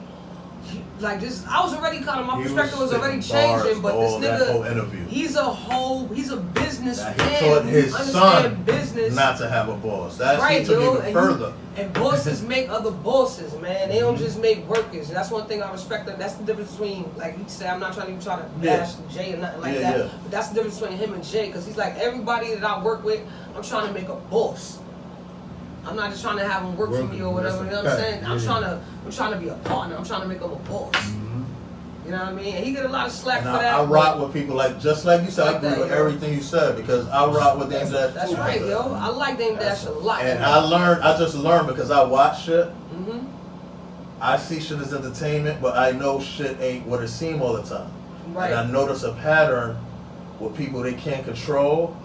[SPEAKER 2] I was already my perspective was already changing, but this nigga, he's a businessman.
[SPEAKER 1] He taught his son
[SPEAKER 2] business
[SPEAKER 1] not to have a boss. That's
[SPEAKER 2] right,
[SPEAKER 1] he took even further.
[SPEAKER 2] And bosses make other bosses, man. They don't just make workers. That's one thing I respect. That's the difference between, like he said, I'm not trying to bash Jay or nothing like that. Yeah. But that's the difference between him and Jay, because he's like, everybody that I work with, I'm trying to make a boss. I'm not just trying to have him work for me or whatever. You know what I'm saying? I'm trying to be a partner. I'm trying to make him a boss. You know what I mean? And he get a lot of slack for that.
[SPEAKER 1] I rock with people just like you said. I agree with everything you said because I rock with Dame Dash.
[SPEAKER 2] That's right, yo. I like Dame Dash a lot.
[SPEAKER 1] And I just learned because I watch shit. I see shit as entertainment, but I know shit ain't what it seems all the time. Right. And I notice a pattern with people they can't control.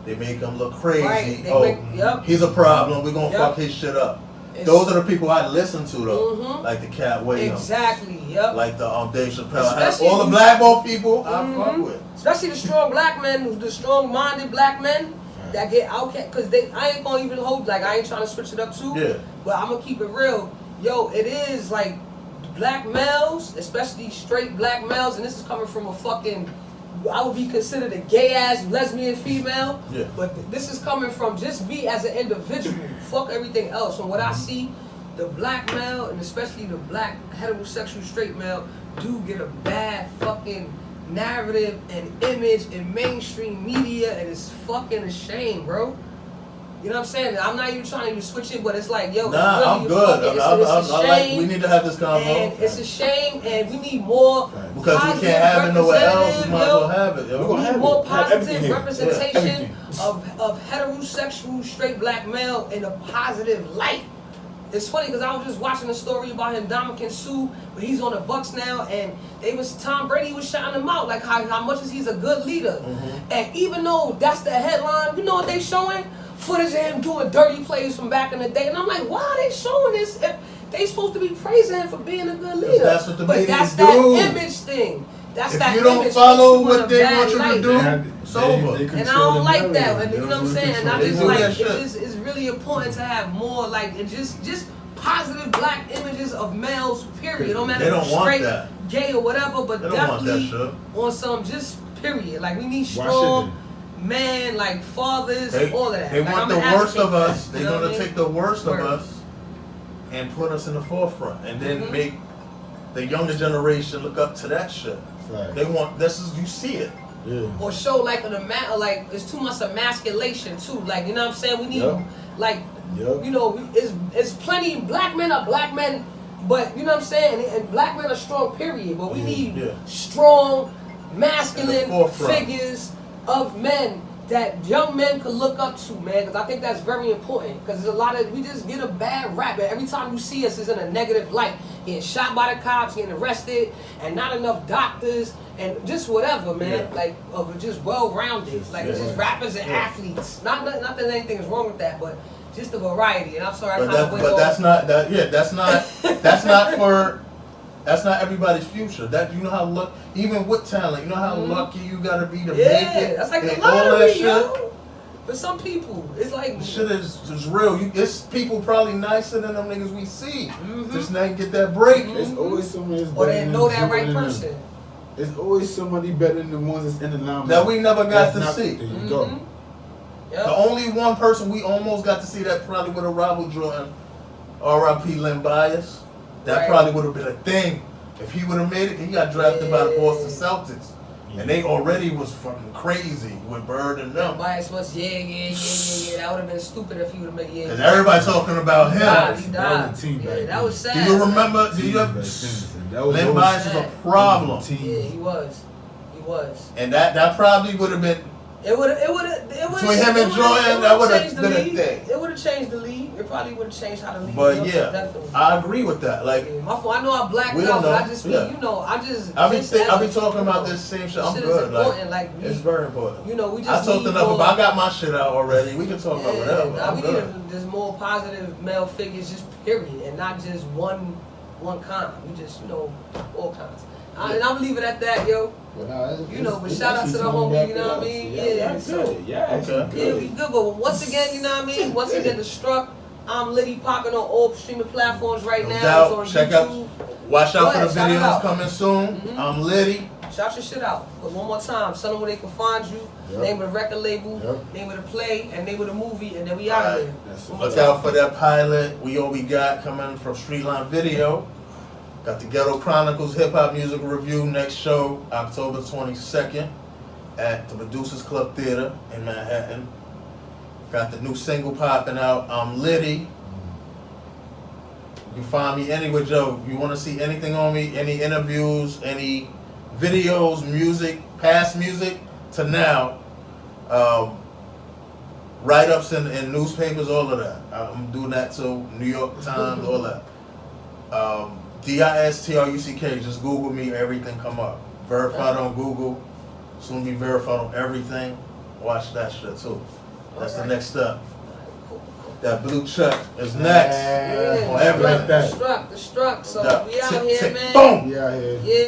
[SPEAKER 1] They make them look crazy. Right. He's a problem. We're gonna fuck his shit up. Those are the people I listen to though, like the Cat Williams. Exactly. Yep. Like the Dave Chappelle. All the blackball people I fuck with.
[SPEAKER 2] Especially the strong black men, the strong-minded black men that get outcast. Because I ain't gonna even hold, like, I ain't trying to switch it up too. Yeah. But I'm gonna keep it real. Yo, it is like black males, especially straight black males, and this is coming from a fucking, I would be considered a gay-ass lesbian female. Yeah. But this is coming from just me as an individual. Fuck everything else. From what I see, the black male, and especially the black heterosexual straight male, do get a bad fucking narrative and image in mainstream media, and it's fucking a shame, bro. You know what I'm saying? I'm not even trying to switch it, but it's like, yo,
[SPEAKER 1] nah,
[SPEAKER 2] really
[SPEAKER 1] I'm good.
[SPEAKER 2] It's a shame.
[SPEAKER 1] We need to have this convo.
[SPEAKER 2] And it's a shame, and we need more.
[SPEAKER 1] Because we can't have it nowhere else. We might as well have it. Yo.
[SPEAKER 2] We need more positive representation of heterosexual straight black male in a positive light. It's funny because I was just watching a story about him, Dominican Sue, but he's on the Bucks now, and Tom Brady was shouting him out like how much is he's a good leader. And even though that's the headline, you know what they showing? Footage of him doing dirty plays from back in the day, and I'm like, why are they showing this? If they supposed to be praising him for being a good leader.
[SPEAKER 1] That's what the
[SPEAKER 2] but that's that image thing. That's that
[SPEAKER 1] image. If you don't follow what they want you to do, it's over.
[SPEAKER 2] And I don't like that. And you know what I'm saying? And I just like it's really important to have more like just positive black images of males. Period. No matter if straight, gay, or whatever, but definitely on some just period. Like we need strong. Man, like fathers, all of that.
[SPEAKER 1] They
[SPEAKER 2] like,
[SPEAKER 1] want the worst of us. They're gonna take the worst of us and put us in the forefront, and then make the younger generation look up to that shit. Right. They want you see it.
[SPEAKER 2] Yeah. Or show like like it's too much emasculation too. Like you know what I'm saying? We need like you know it's plenty black men are black men, but you know what I'm saying? And black men are strong. Period. But we need strong, masculine figures of men that young men could look up to, man, because I think that's very important. Because there's a lot of, we just get a bad rap, and every time you see us, it's in a negative light. Getting shot by the cops, getting arrested, and not enough doctors, and just whatever, man. Like, of just well-rounded. Like, it's just rappers and athletes. Not that anything is wrong with that, but just a variety. And I'm sorry,
[SPEAKER 1] that's not everybody's future. That you know how even with talent, you know how lucky you gotta be to make it.
[SPEAKER 2] That's like the lottery, yo. For some people, it's like
[SPEAKER 1] the shit is real. It's people probably nicer than them niggas we see. Just not get that break.
[SPEAKER 4] There's always somebody that's
[SPEAKER 2] or they know that right person.
[SPEAKER 4] There's always somebody better than the ones that's in the limelight
[SPEAKER 1] that we never got to see.
[SPEAKER 4] There you go.
[SPEAKER 1] Yep. The only one person we almost got to see that probably would have rivaled Jordan, R.I.P. Len Bias. That probably would have been a thing. If he would have made it, he got drafted by the Boston Celtics. And they already was fucking crazy with Bird and them.
[SPEAKER 2] Bias was, yeah. That would have been stupid if he would have made it.
[SPEAKER 1] Because everybody talking about him.
[SPEAKER 2] He died. Yeah, that was sad.
[SPEAKER 1] Do you remember? Len Bias is a problem.
[SPEAKER 2] Yeah, he was.
[SPEAKER 1] And that probably would have been.
[SPEAKER 2] It would
[SPEAKER 1] between him and Jordan, that would have been a thing.
[SPEAKER 2] It would have changed the league. It probably would have changed how the league.
[SPEAKER 1] But yeah,
[SPEAKER 2] definitely.
[SPEAKER 1] I agree with that. Like,
[SPEAKER 2] my fault. I know I blacked out, but I just, I be
[SPEAKER 1] talking about this same shit. I'm
[SPEAKER 2] shit
[SPEAKER 1] good.
[SPEAKER 2] Is important. Like,
[SPEAKER 1] it's very important.
[SPEAKER 2] You know, we just.
[SPEAKER 1] I talked enough
[SPEAKER 2] more,
[SPEAKER 1] about. I got my shit out already. We can talk about whatever.
[SPEAKER 2] We need just more positive male figures, just period, and not just one kind. We just, all kinds. And I'm leave it at that, yo. But shout out to the homie, you know what I mean? Yeah, we good. But once again, you know what I mean? Once again, Distruck. I'm Liddy, popping on all streaming platforms right now. It's on YouTube.
[SPEAKER 1] Watch out for the videos coming soon. I'm Liddy.
[SPEAKER 2] Shout your shit out. But one more time, tell them where they can find you. Name of the record label, name of the play, and name of the movie, and then we out of here.
[SPEAKER 1] Look out for that pilot. We got coming from Streetline Video. Got the Ghetto Chronicles Hip Hop Music Review next show, October 22nd at the Producers Club Theater in Manhattan. Got the new single popping out, I'm Liddy. You can find me anywhere, Joe. You want to see anything on me, any interviews, any videos, music, past music to now, write-ups in newspapers, all of that. I'm doing that to New York Times, all that. Distruck, just Google me, everything come up. Verified on Google, soon be verified on everything. Watch that shit too. That's the next step. That blue check is next. On everything.
[SPEAKER 2] Distruck. So we out here, man.
[SPEAKER 1] Boom!
[SPEAKER 4] We out here.
[SPEAKER 2] Yeah.